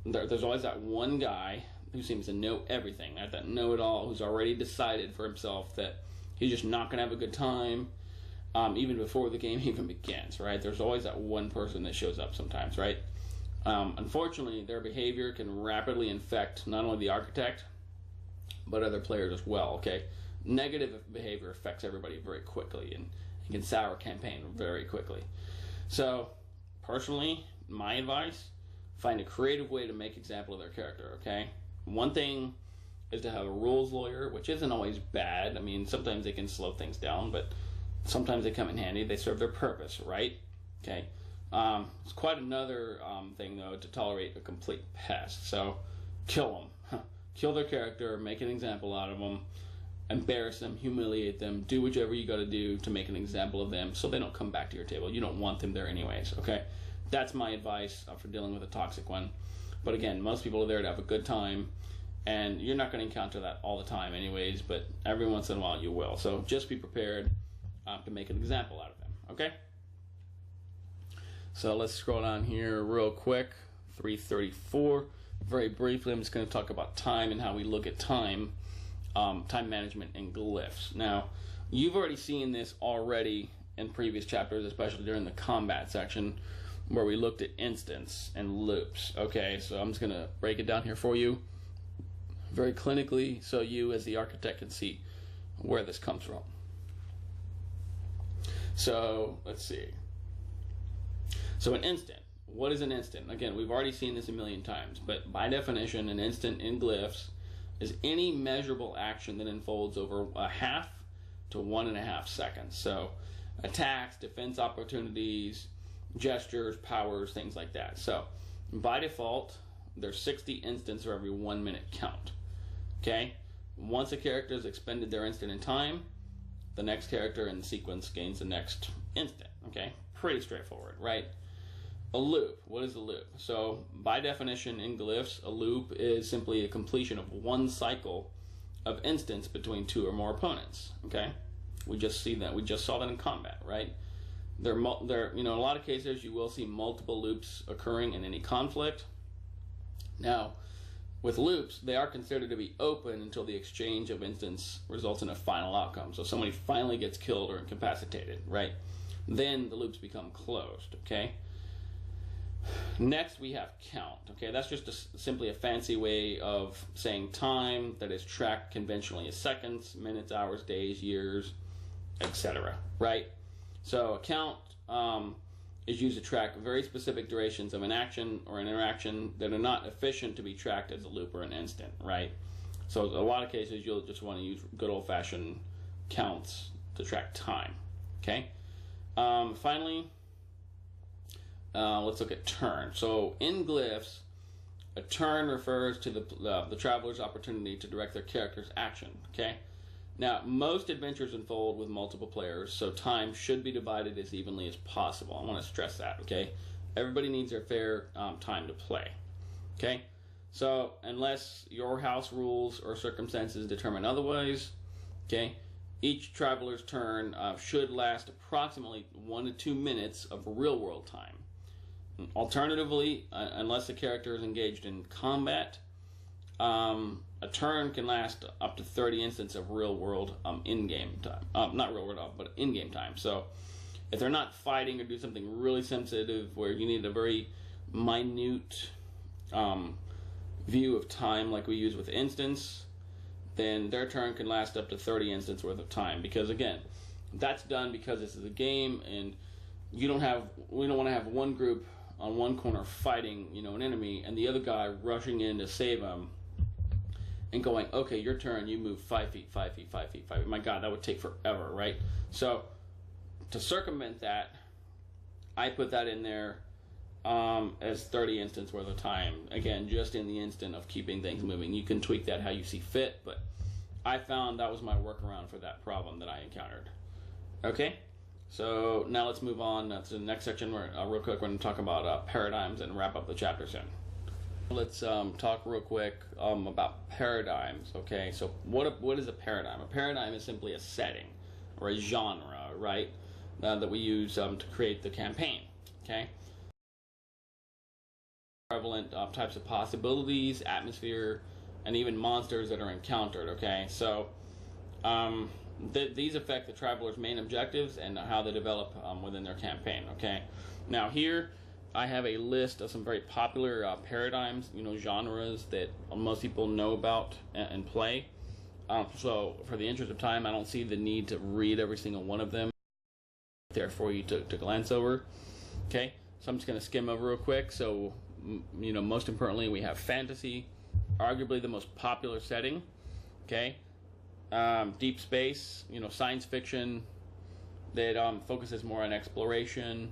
there's always that one guy who seems to know everything, that know-it-all, who's already decided for himself that he's just not going to have a good time, even before the game even begins. Right? There's always that one person that shows up sometimes. Right? Unfortunately, their behavior can rapidly infect not only the architect, but other players as well, okay? Negative behavior affects everybody very quickly and can sour a campaign very quickly. So, personally, my advice, find a creative way to make example of their character, okay? One thing is to have a rules lawyer, which isn't always bad. I mean, sometimes they can slow things down, but sometimes they come in handy. They serve their purpose, right? Okay? It's quite another thing, though, to tolerate a complete pest. So, kill them. Kill their character, make an example out of them, embarrass them, humiliate them, do whichever you got to do to make an example of them so they don't come back to your table. You don't want them there anyways, okay? That's my advice for dealing with a toxic one. But again, most people are there to have a good time, and you're not going to encounter that all the time anyways, but every once in a while you will. So just be prepared to make an example out of them, okay? So let's scroll down here real quick, 334. Very briefly, I'm just going to talk about time and how we look at time time management and glyphs. Now, you've already seen this already in previous chapters, especially during the combat section, where we looked at instants and loops. Okay, so I'm just going to break it down here for you very clinically so you as the architect can see where this comes from. So let's see. So an instant. What is an instant? Again, we've already seen this a million times, but by definition, an instant in glyphs is any measurable action that unfolds over a half to 1.5 seconds. So attacks, defense opportunities, gestures, powers, things like that. So by default, there's 60 instants for every 1 minute count. Okay? Once a character has expended their instant in time, the next character in the sequence gains the next instant. Okay? Pretty straightforward, right? A loop. What is a loop? So by definition in glyphs, a loop is simply a completion of one cycle of instants between two or more opponents. Okay? We just saw that in combat, right? In a lot of cases you will see multiple loops occurring in any conflict. Now, with loops, they are considered to be open until the exchange of instants results in a final outcome. So somebody finally gets killed or incapacitated, right? Then the loops become closed, okay? Next we have count, okay? That's just simply a fancy way of saying time that is tracked conventionally as seconds, minutes, hours, days, years, etc., right? So a count is used to track very specific durations of an action or an interaction that are not efficient to be tracked as a loop or an instant, right? So a lot of cases you'll just want to use good old-fashioned counts to track time, okay? Finally, let's look at turn. So in glyphs, a turn refers to the traveler's opportunity to direct their character's action, okay? Now, most adventures unfold with multiple players, so time should be divided as evenly as possible. I want to stress that, okay? Everybody needs their fair time to play, okay? So, unless your house rules or circumstances determine otherwise, okay, each traveler's turn should last approximately 1 to 2 minutes of real-world time. Alternatively, unless the character is engaged in combat, a turn can last up to 30 instants of real-world in-game time. Not real-world, but in-game time. So if they're not fighting or do something really sensitive where you need a very minute view of time like we use with instants, then their turn can last up to 30 instants worth of time. Because again, that's done because this is a game, and we don't want to have one group on one corner fighting, an enemy, and the other guy rushing in to save him and going, okay, your turn, you move 5 feet, 5 feet, 5 feet, 5 feet. My God, that would take forever, right? So to circumvent that, I put that in there as 30 instants worth of time. Again, just in the instant of keeping things moving. You can tweak that how you see fit, but I found that was my workaround for that problem that I encountered. Okay? So now let's move on to the next section where real quick we're going to talk about paradigms and wrap up the chapter soon. Let's talk real quick about paradigms. Okay, so what is a paradigm? A paradigm is simply a setting or a genre, right, that we use to create the campaign. Okay, prevalent types of possibilities, atmosphere, and even monsters that are encountered. Okay, so these affect the traveler's main objectives and how they develop within their campaign. Okay, now here I have a list of some very popular paradigms, genres that most people know about and play. So for the interest of time, I don't see the need to read every single one of them there for you to glance over. Okay, so I'm just going to skim over real quick. So, most importantly, we have fantasy, arguably the most popular setting. Okay, deep space, science fiction that focuses more on exploration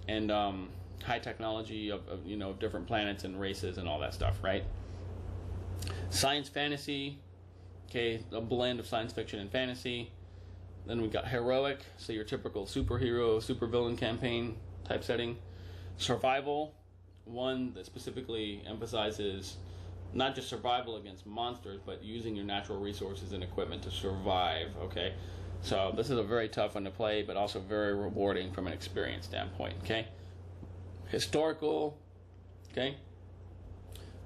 and high technology of different planets and races and all that stuff, right? Science fantasy, okay, a blend of science fiction and fantasy. Then we got heroic, so your typical superhero, supervillain campaign type setting. Survival, one that specifically emphasizes not just survival against monsters, but using your natural resources and equipment to survive, okay? So this is a very tough one to play, but also very rewarding from an experience standpoint, okay? Historical, okay?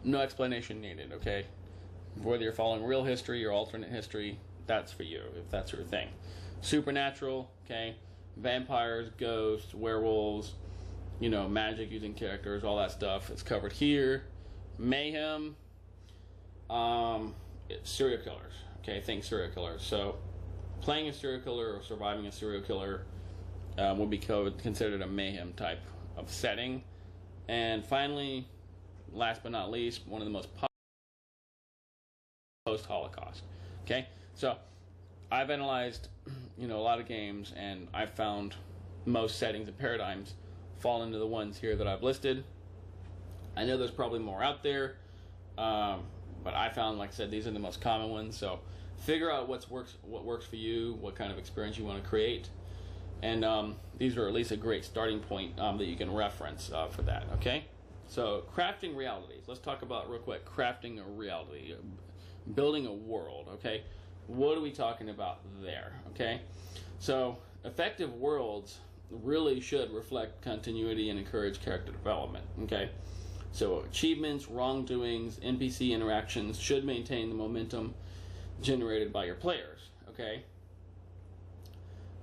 No explanation needed, okay? Whether you're following real history or alternate history, that's for you, if that's your thing. Supernatural, okay, vampires, ghosts, werewolves, you know, magic using characters, all that stuff is covered here. Mayhem, serial killers, okay, think serial killers. So playing a serial killer or surviving a serial killer would be considered a mayhem type of setting. And finally, last but not least, one of the most post-Holocaust. Okay, so I've analyzed, you know, a lot of games, and I've found most settings and paradigms fall into the ones here that I've listed. I know there's probably more out there, but I found, like I said, these are the most common ones. So figure out what works for you, what kind of experience you want to create, and these are at least a great starting point that you can reference for that. Okay, so crafting realities. Let's talk about real quick crafting a reality, building a world. Okay, what are we talking about there? Okay, so effective worlds really should reflect continuity and encourage character development. Okay, so achievements, wrongdoings, NPC interactions should maintain the momentum generated by your players. Okay,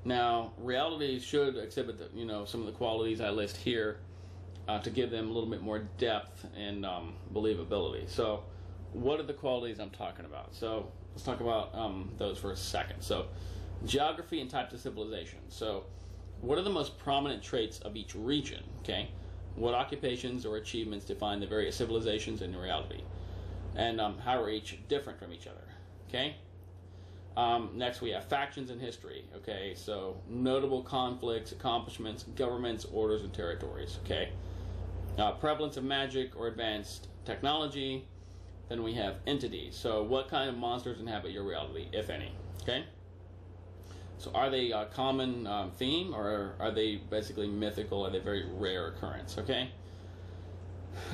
now realities should exhibit the, you know, some of the qualities I list here to give them a little bit more depth and believability. So what are the qualities I'm talking about? So let's talk about those for a second. So geography and types of civilization. So what are the most prominent traits of each region? Okay, what occupations or achievements define the various civilizations in reality, and how are each different from each other? Okay, next we have factions and history. Okay, so notable conflicts, accomplishments, governments, orders, and territories. Okay, prevalence of magic or advanced technology. Then we have entities. So what kind of monsters inhabit your reality, if any? Okay, so are they a common theme, or are they basically mythical? Are they very rare occurrence? Okay.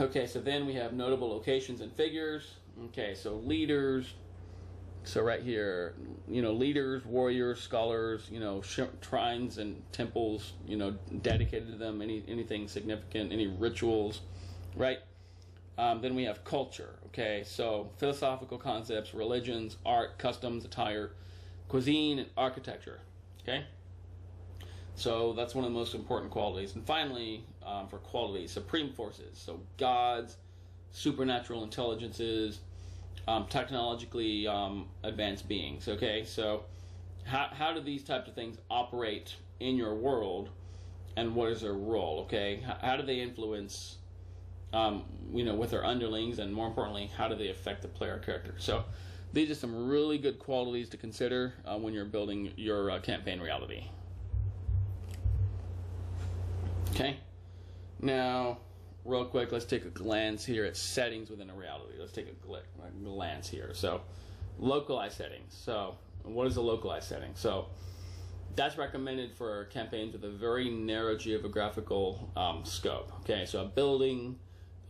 Okay, so then we have notable locations and figures. Okay, so leaders. So right here, you know, leaders, warriors, scholars, you know, shrines and temples, you know, dedicated to them. Anything significant, any rituals, right? Then we have culture. Okay, so philosophical concepts, religions, art, customs, attire, cuisine, and architecture. Okay, so that's one of the most important qualities. And finally, for qualities, supreme forces, so gods, supernatural intelligences, technologically advanced beings. Okay, so how do these types of things operate in your world, and what is their role? Okay, how do they influence you know, with their underlings, and more importantly, how do they affect the player character? So these are some really good qualities to consider when you're building your campaign reality. Okay, now real quick, let's take a glance here at settings within a reality. Let's take a glance here. So localized settings. So what is a localized setting? So that's recommended for campaigns with a very narrow geographical scope. Okay, so a building,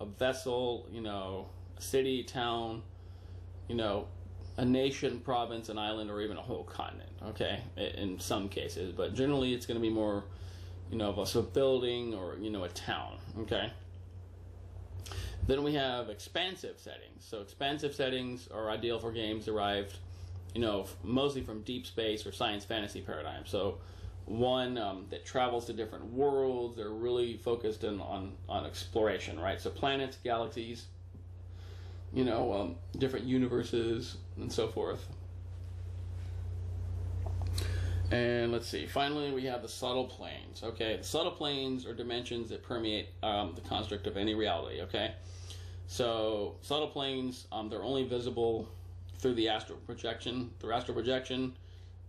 a vessel, you know, a city, town, you know, a nation, province, an island, or even a whole continent. Okay, in some cases, but generally it's going to be more, you know, of a building or, you know, a town. Okay. Then we have expansive settings. So expansive settings are ideal for games derived, you know, mostly from deep space or science fantasy paradigms. So one that travels to different worlds. They're really focused on exploration, right? So planets, galaxies, you know, different universes, and so forth. And let's see. Finally, we have the subtle planes. Okay, the subtle planes are dimensions that permeate the construct of any reality. Okay, so subtle planes, they're only visible through the astral projection,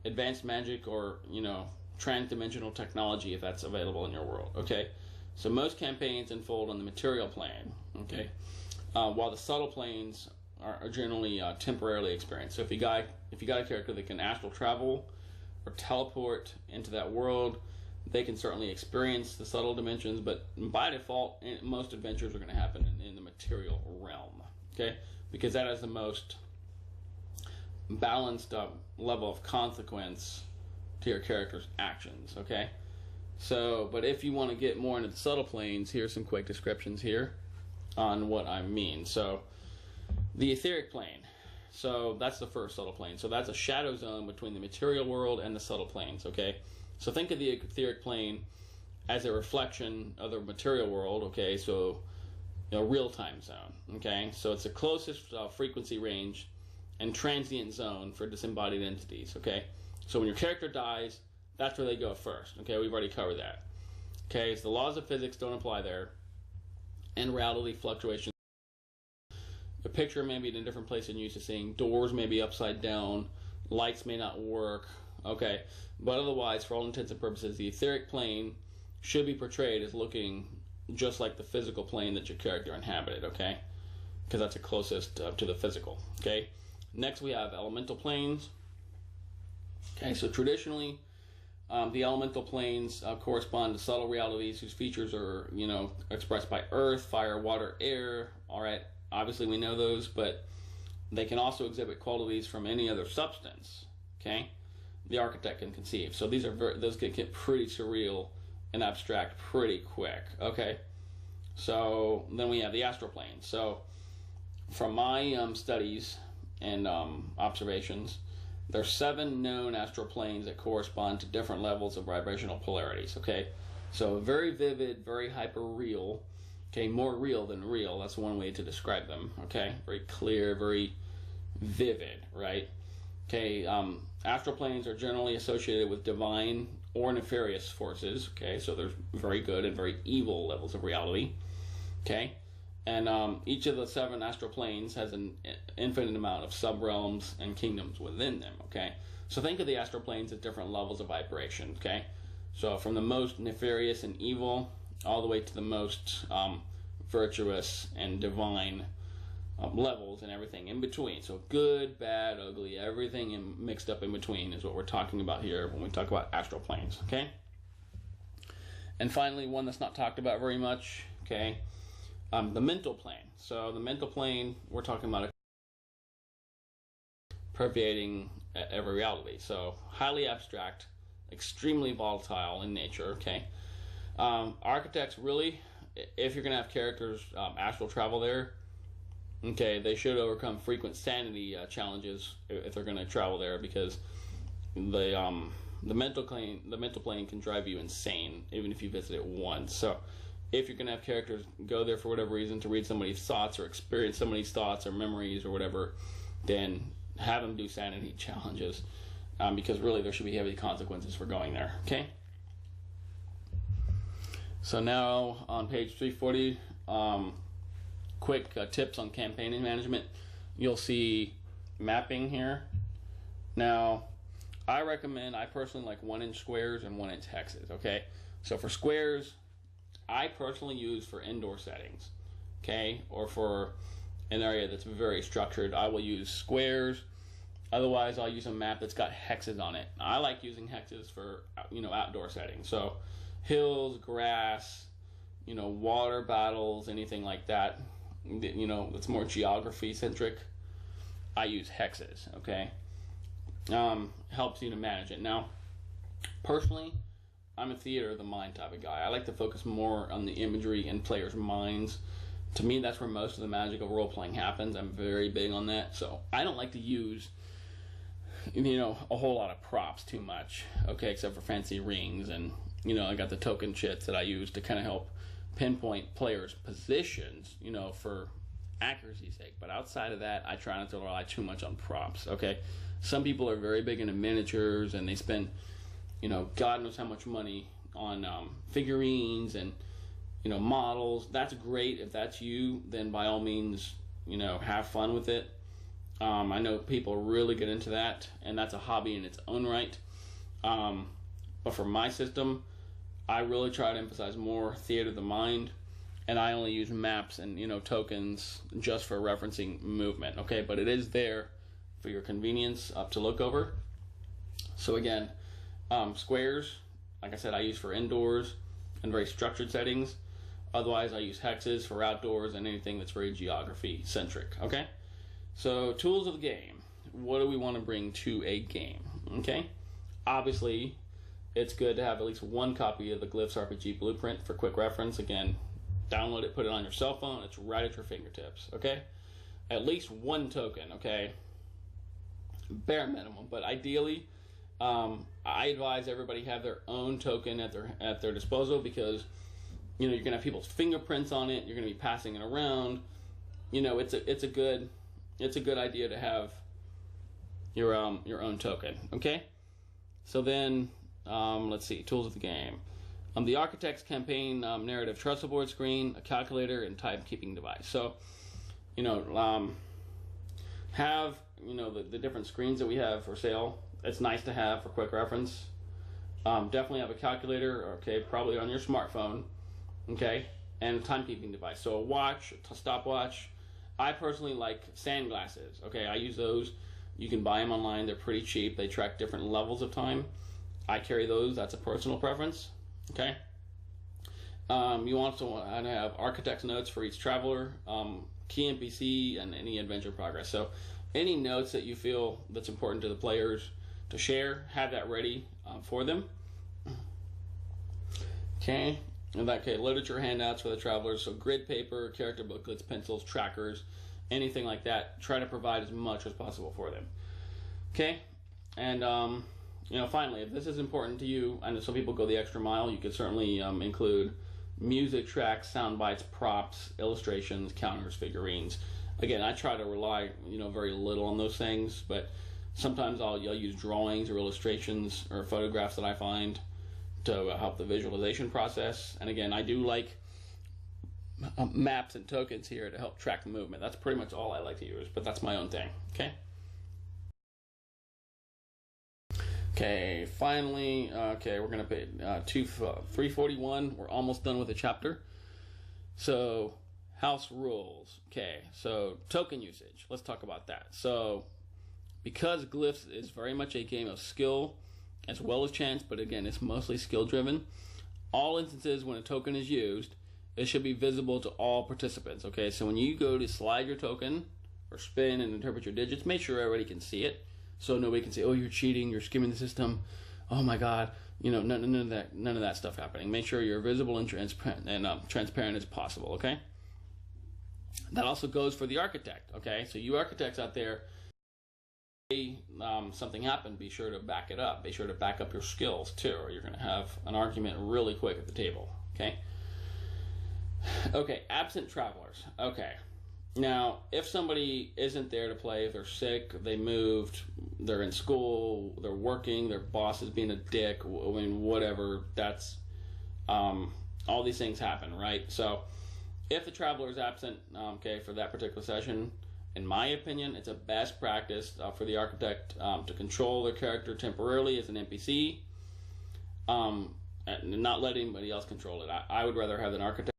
advanced magic, or, you know, trans-dimensional technology, if that's available in your world. Okay, so most campaigns unfold on the material plane. Okay, while the subtle planes are generally temporarily experienced. So if you got a character that can astral travel or teleport into that world, they can certainly experience the subtle dimensions, but by default, most adventures are going to happen in the material realm. Okay, because that has the most balanced level of consequence to your character's actions. Okay, so but if you want to get more into the subtle planes, here's some quick descriptions here on what I mean. So the etheric plane. So that's the first subtle plane. So that's a shadow zone between the material world and the subtle planes, okay? So think of the etheric plane as a reflection of the material world, okay? So, real-time zone, okay? So it's the closest frequency range and transient zone for disembodied entities, okay? So when your character dies, that's where they go first, okay? We've already covered that. Okay, so the laws of physics don't apply there, and reality fluctuations. The picture may be in a different place than you're used to seeing. Doors may be upside down. Lights may not work. Okay, but otherwise, for all intents and purposes, the etheric plane should be portrayed as looking just like the physical plane that your character inhabited, okay? Because that's the closest to the physical, okay? Next, we have elemental planes. Okay, so traditionally, the elemental planes correspond to subtle realities whose features are, expressed by earth, fire, water, air. All right, obviously we know those, but they can also exhibit qualities from any other substance. Okay, the architect can conceive. So those can get pretty surreal and abstract pretty quick. Okay, so then we have the astral plane. So from my studies and observations, there are 7 known astral planes that correspond to different levels of vibrational polarities, okay? So very vivid, very hyper-real, okay? More real than real, that's one way to describe them, okay? Very clear, very vivid, right? Okay, astral planes are generally associated with divine or nefarious forces, okay? So there's very good and very evil levels of reality, okay? And each of the 7 astral planes has an infinite amount of sub-realms and kingdoms within them, okay? So think of the astral planes as different levels of vibration, okay? So from the most nefarious and evil all the way to the most virtuous and divine levels and everything in between. So good, bad, ugly, everything mixed up in between is what we're talking about here when we talk about astral planes, okay? And finally, one that's not talked about very much, okay? The mental plane. So the mental plane, we're talking about pervading every reality. So highly abstract, extremely volatile in nature, okay? Architects really, if you're going to have characters astral travel there, okay, they should overcome frequent sanity challenges if they're going to travel there, because the mental plane can drive you insane even if you visit it once. So if you're going to have characters go there for whatever reason to read somebody's thoughts or experience somebody's thoughts or memories or whatever, then have them do sanity challenges, because really there should be heavy consequences for going there, okay? So now on page 340, quick tips on campaign management. You'll see mapping here. Now, I personally like 1-inch squares and 1-inch hexes, okay? So for squares, I personally use for indoor settings, okay, or for an area that's very structured, I will use squares. Otherwise, I'll use a map that's got hexes on it. I like using hexes for, outdoor settings. So hills, grass, water battles, anything like that, that's more geography centric, I use hexes, okay? Helps you to manage it. Now, personally, I'm a theater of the mind type of guy. I like to focus more on the imagery and players' minds. To me, that's where most of the magical role-playing happens. I'm very big on that. So I don't like to use, a whole lot of props too much, okay, except for fancy rings. And, I got the token chits that I use to kind of help pinpoint players' positions, for accuracy's sake. But outside of that, I try not to rely too much on props, okay? Some people are very big into miniatures, and they spend God knows how much money on figurines and, models. That's great. If that's you, then by all means, have fun with it. I know people really get into that, and that's a hobby in its own right. But for my system, I really try to emphasize more theater of the mind, and I only use maps and, tokens just for referencing movement, okay? But it is there for your convenience to look over. So again, squares, like I said, I use for indoors and very structured settings. Otherwise, I use hexes for outdoors and anything that's very geography centric, okay? So, tools of the game. What do we want to bring to a game, okay? Obviously, it's good to have at least one copy of the Glyphs RPG Blueprint for quick reference. Again, download it, put it on your cell phone. It's right at your fingertips, okay? At least one token, okay? bare minimum. But ideally, I advise everybody have their own token at their disposal, because you're gonna have people's fingerprints on it. You're gonna be passing it around. It's a good idea to have your own token. Okay. So then, let's see, tools of the game. The Architect's campaign narrative trussle board screen, a calculator, and timekeeping device. So, have the different screens that we have for sale. It's nice to have for quick reference. Definitely have a calculator, okay, probably on your smartphone, okay, and a timekeeping device. So a watch, a stopwatch. I personally like sand glasses. Okay, I use those. You can buy them online. They're pretty cheap. They track different levels of time. I carry those. That's a personal preference. Okay. You also want to have architect's notes for each traveler, key NPC, and any adventure progress. So any notes that you feel that's important to the players to share, have that ready for them. Okay. Literature handouts for the travelers. So grid paper, character booklets, pencils, trackers, anything like that. Try to provide as much as possible for them. Okay. And finally, if this is important to you, I know some people go the extra mile. You could certainly include music tracks, sound bites, props, illustrations, counters, figurines. Again, I try to rely, very little on those things, but sometimes I'll use drawings or illustrations or photographs that I find to help the visualization process. And again, I do like maps and tokens here to help track the movement. That's pretty much all I like to use, but that's my own thing. Okay. Okay, finally, we're going to pay 341. We're almost done with the chapter. So, house rules. Okay, so token usage. Let's talk about that. So, because Glyphs is very much a game of skill as well as chance, but again, it's mostly skill driven, all instances when a token is used, it should be visible to all participants. Okay, so when you go to slide your token or spin and interpret your digits, make sure everybody can see it. So nobody can say, "Oh, you're cheating, you're skimming the system. Oh my God!" None of that stuff happening. Make sure you're visible and transparent as possible. Okay. That also goes for the architect. Okay, so you architects out there, something happened, be sure to back it up. Be sure to back up your skills too, or you're going to have an argument really quick at the table. Okay. Okay, absent travelers. Okay. Now, if somebody isn't there to play, if they're sick, they moved, they're in school, they're working, their boss is being a dick, whatever, that's, all these things happen, right? So, if the traveler is absent, for that particular session, in my opinion, it's a best practice for the architect to control their character temporarily as an NPC, and not let anybody else control it. I would rather have an architect.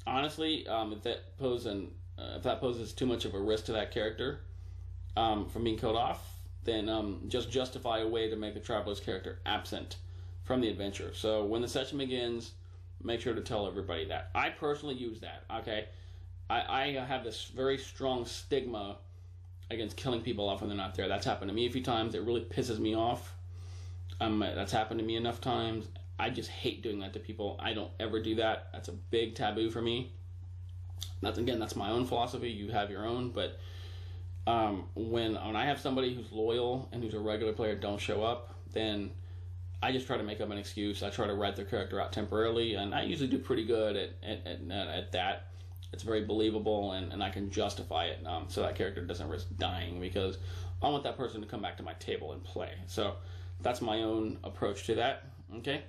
Honestly, if that poses too much of a risk to that character from being killed off, then just justify a way to make the traveler's character absent from the adventure. So when the session begins, make sure to tell everybody that. I personally use that. Okay, I have this very strong stigma against killing people off when they're not there. That's happened to me a few times. It really pisses me off. That's happened to me enough times. I just hate doing that to people. I don't ever do that. That's a big taboo for me. That's my own philosophy. You have your own, but when I have somebody who's loyal and who's a regular player don't show up, then I just try to make up an excuse. I try to write their character out temporarily, and I usually do pretty good at that. It's very believable, and I can justify it so that character doesn't risk dying, because I want that person to come back to my table and play. So that's my own approach to that. Okay.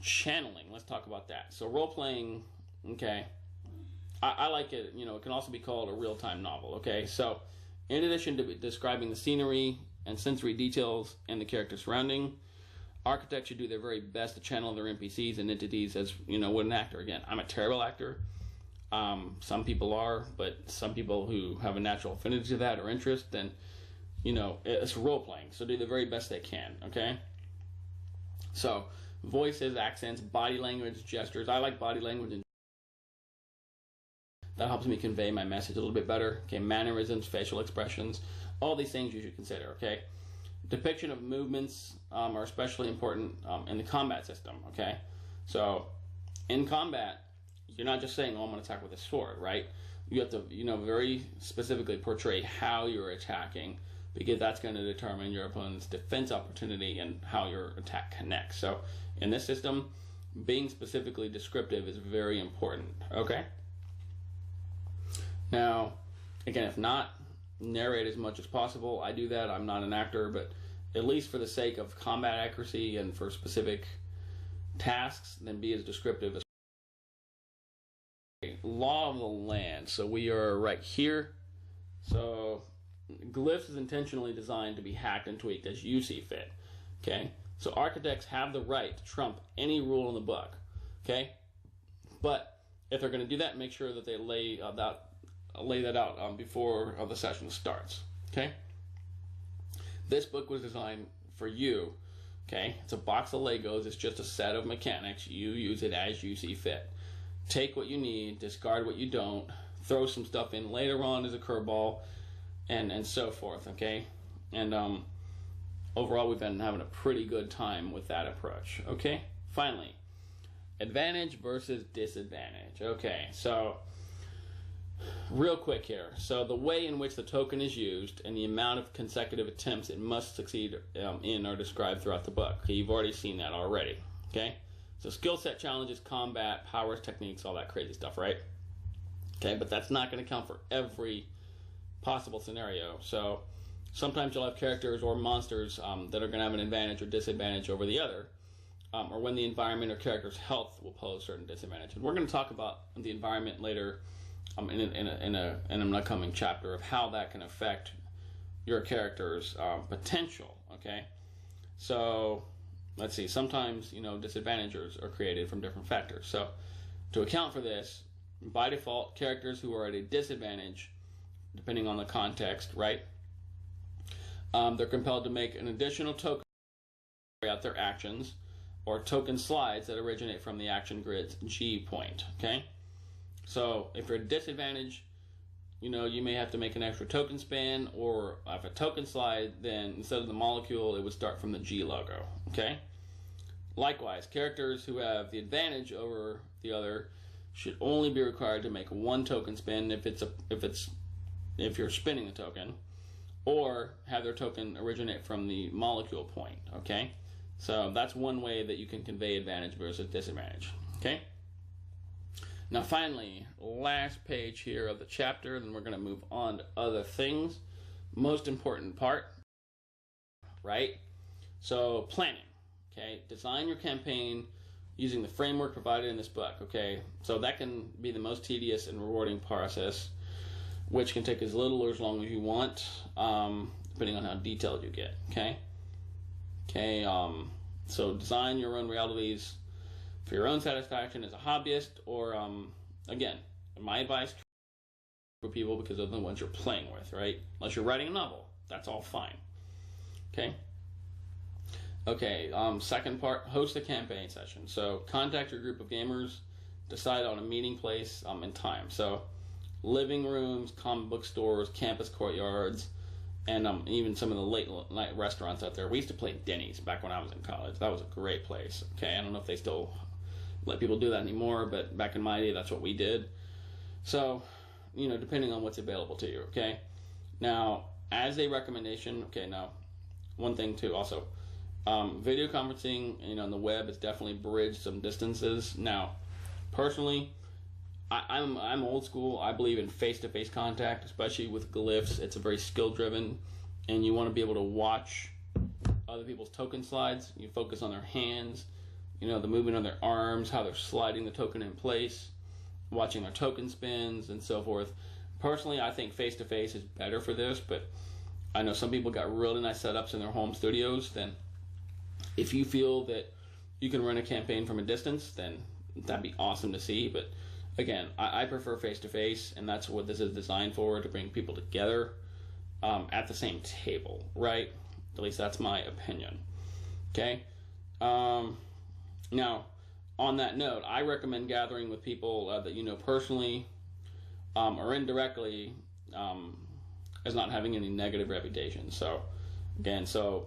Channeling, let's talk about that. So role-playing, okay, I like it, it can also be called a real-time novel, okay? So in addition to describing the scenery and sensory details and the character surrounding, architects should do their very best to channel their NPCs and entities as, what an actor. Again, I'm a terrible actor. Some people are, but some people who have a natural affinity to that or interest, then, it's role-playing. So do the very best they can, okay? So voices, accents, body language, gestures. I like body language, and that helps me convey my message a little bit better. Okay, mannerisms, facial expressions, all these things you should consider. Okay, depiction of movements are especially important in the combat system. Okay, so in combat, you're not just saying, oh, I'm going to attack with a sword, right? You have to, very specifically portray how you're attacking, because that's going to determine your opponent's defense opportunity and how your attack connects. So in this system, being specifically descriptive is very important, okay? Now, again, if not, narrate as much as possible. I do that. I'm not an actor, but at least for the sake of combat accuracy and for specific tasks, then be as descriptive as Law of the land. So we are right here. So Glyphs is intentionally designed to be hacked and tweaked as you see fit. Okay? So architects have the right to trump any rule in the book. Okay? But if they're going to do that, make sure that they lay that out before the session starts. Okay? This book was designed for you. Okay? It's a box of Legos. It's just a set of mechanics. You use it as you see fit. Take what you need, discard what you don't, throw some stuff in later on as a curveball, and so forth, okay? And overall, we've been having a pretty good time with that approach, okay? Finally, advantage versus disadvantage. Okay, so real quick here. So the way in which the token is used and the amount of consecutive attempts it must succeed in are described throughout the book. Okay, you've already seen that already, okay? So skill set challenges, combat, powers, techniques, all that crazy stuff, right? Okay, but that's not going to count for every possible scenario. So sometimes you'll have characters or monsters that are going to have an advantage or disadvantage over the other, or when the environment or character's health will pose certain disadvantage. And we're going to talk about the environment later in an upcoming chapter of how that can affect your character's potential, okay? So let's see, sometimes, disadvantages are created from different factors. So to account for this, by default, characters who are at a disadvantage, depending on the context, right, they're compelled to make an additional token to carry out their actions, or token slides that originate from the action grid's G point, okay? So if you're at a disadvantage, you may have to make an extra token span, or if a token slide, then instead of the molecule, it would start from the G logo, okay? Likewise, characters who have the advantage over the other should only be required to make one token spin if you're spinning the token, or have their token originate from the molecule point, okay? So that's one way that you can convey advantage versus disadvantage, okay? Now finally, last page here of the chapter, then we're going to move on to other things. Most important part, right? So planning. Okay, design your campaign using the framework provided in this book, okay? So that can be the most tedious and rewarding process, which can take as little or as long as you want, depending on how detailed you get, okay? Okay, so design your own realities for your own satisfaction as a hobbyist, or, again, my advice for people, because they're the ones you're playing with, right? Unless you're writing a novel, that's all fine, okay? Okay, second part, host a campaign session. So contact your group of gamers, decide on a meeting place and time. So living rooms, comic book stores, campus courtyards, and even some of the late night restaurants out there. We used to play Denny's back when I was in college. That was a great place. Okay, I don't know if they still let people do that anymore, but back in my day, that's what we did. So, depending on what's available to you, okay? Now, as a recommendation, okay, now, one thing too also, video conferencing, on the web has definitely bridged some distances. Now, personally, I'm old school. I believe in face-to-face contact, especially with Glyphs. It's a very skill-driven, and you want to be able to watch other people's token slides. You focus on their hands, the movement of their arms, how they're sliding the token in place, watching their token spins, and so forth. Personally, I think face-to-face is better for this, but I know some people got really nice setups in their home studios. Then if you feel that you can run a campaign from a distance, then that'd be awesome to see. But again, I prefer face-to-face, and that's what this is designed for, to bring people together at the same table, right? At least that's my opinion. Okay? Now, on that note, I recommend gathering with people that you know personally or indirectly as not having any negative reputation. So, again,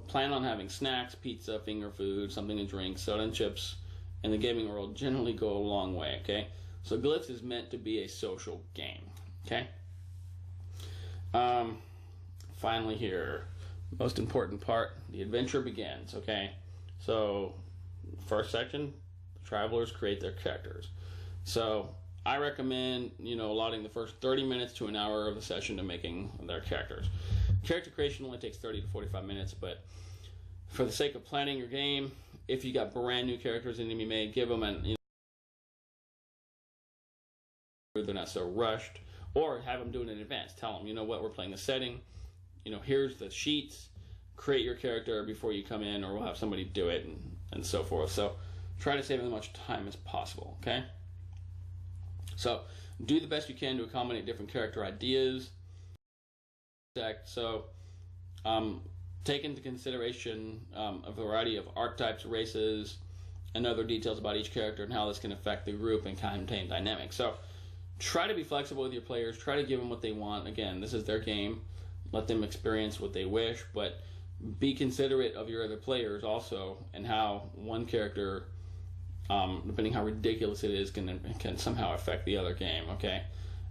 plan on having snacks, pizza, finger food, something to drink, soda and chips in the gaming world generally go a long way, okay? So Glyphs is meant to be a social game. Okay. Finally here, most important part, the adventure begins. Okay. So first section, the travelers create their characters. So I recommend, allotting the first 30 minutes to an hour of the session to making their characters. Character creation only takes 30 to 45 minutes, but for the sake of planning your game, if you got brand new characters that need to be made, give them they're not so rushed, or have them do it in advance. Tell them, you know what, we're playing the setting, here's the sheets, create your character before you come in, or we'll have somebody do it, and so forth. So try to save as much time as possible, okay? So do the best you can to accommodate different character ideas. So take into consideration a variety of archetypes, races, and other details about each character and how this can affect the group and contain dynamics. So try to be flexible with your players. Try to give them what they want. Again, this is their game. Let them experience what they wish, but be considerate of your other players also, and how one character, depending how ridiculous it is, can somehow affect the other game, okay?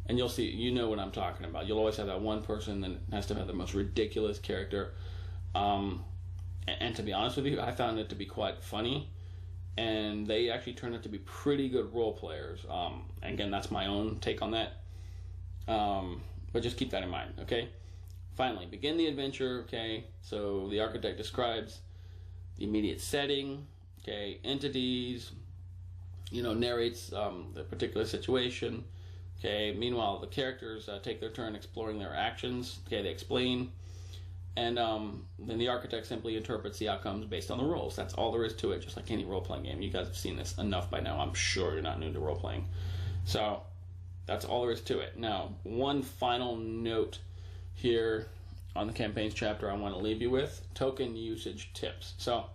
And you'll see, what I'm talking about. You'll always have that one person that has to have the most ridiculous character. And to be honest with you, I found it to be quite funny, and they actually turned out to be pretty good role players. Again, that's my own take on that. But just keep that in mind, okay? Finally, begin the adventure, okay? So the architect describes the immediate setting, okay? Entities, narrates the particular situation, okay? Meanwhile, the characters take their turn exploring their actions, okay? They explain, and then the architect simply interprets the outcomes based on the roles. That's all there is to it, just like any role-playing game. You guys have seen this enough by now. I'm sure you're not new to role-playing. So that's all there is to it. Now, one final note here on the campaigns chapter I want to leave you with: token usage tips. So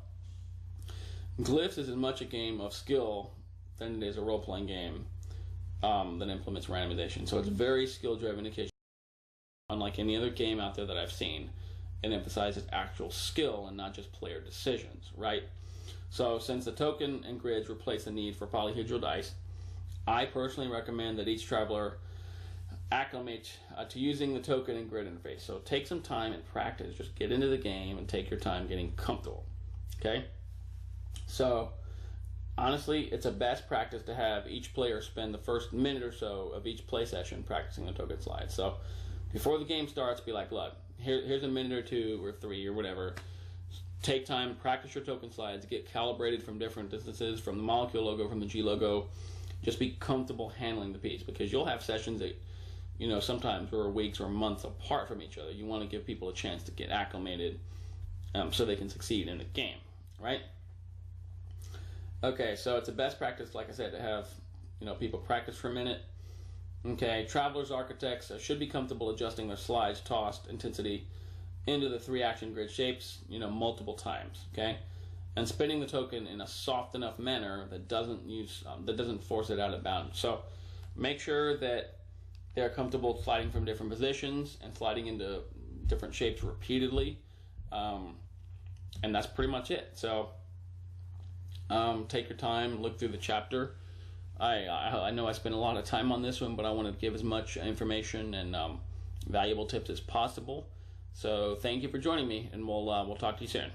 Glyphs is as much a game of skill than it is a role-playing game that implements randomization. So it's very skill-driven occasionally. Unlike any other game out there that I've seen, it emphasizes actual skill and not just player decisions, right? So since the token and grids replace the need for polyhedral dice, I personally recommend that each traveler acclimate to using the token and grid interface. So take some time and practice. Just get into the game and take your time getting comfortable, okay? So honestly, it's a best practice to have each player spend the first minute or so of each play session practicing the token slides. So before the game starts, be like, look, here's a minute or two or three or whatever. Take time, practice your token slides, get calibrated from different distances, from the molecule logo, from the G logo. Just be comfortable handling the piece, because you'll have sessions that, sometimes are weeks or months apart from each other. You want to give people a chance to get acclimated so they can succeed in the game, right? Okay, so it's a best practice, like I said, to have people practice for a minute. Okay, travelers, architects should be comfortable adjusting their slides, tossed, intensity into the 3 action grid shapes, multiple times. Okay, and spinning the token in a soft enough manner that doesn't force it out of bounds. So make sure that they're comfortable sliding from different positions and sliding into different shapes repeatedly, and that's pretty much it. So take your time, look through the chapter. I know I spent a lot of time on this one, but I want to give as much information and valuable tips as possible. So thank you for joining me, and we'll talk to you soon.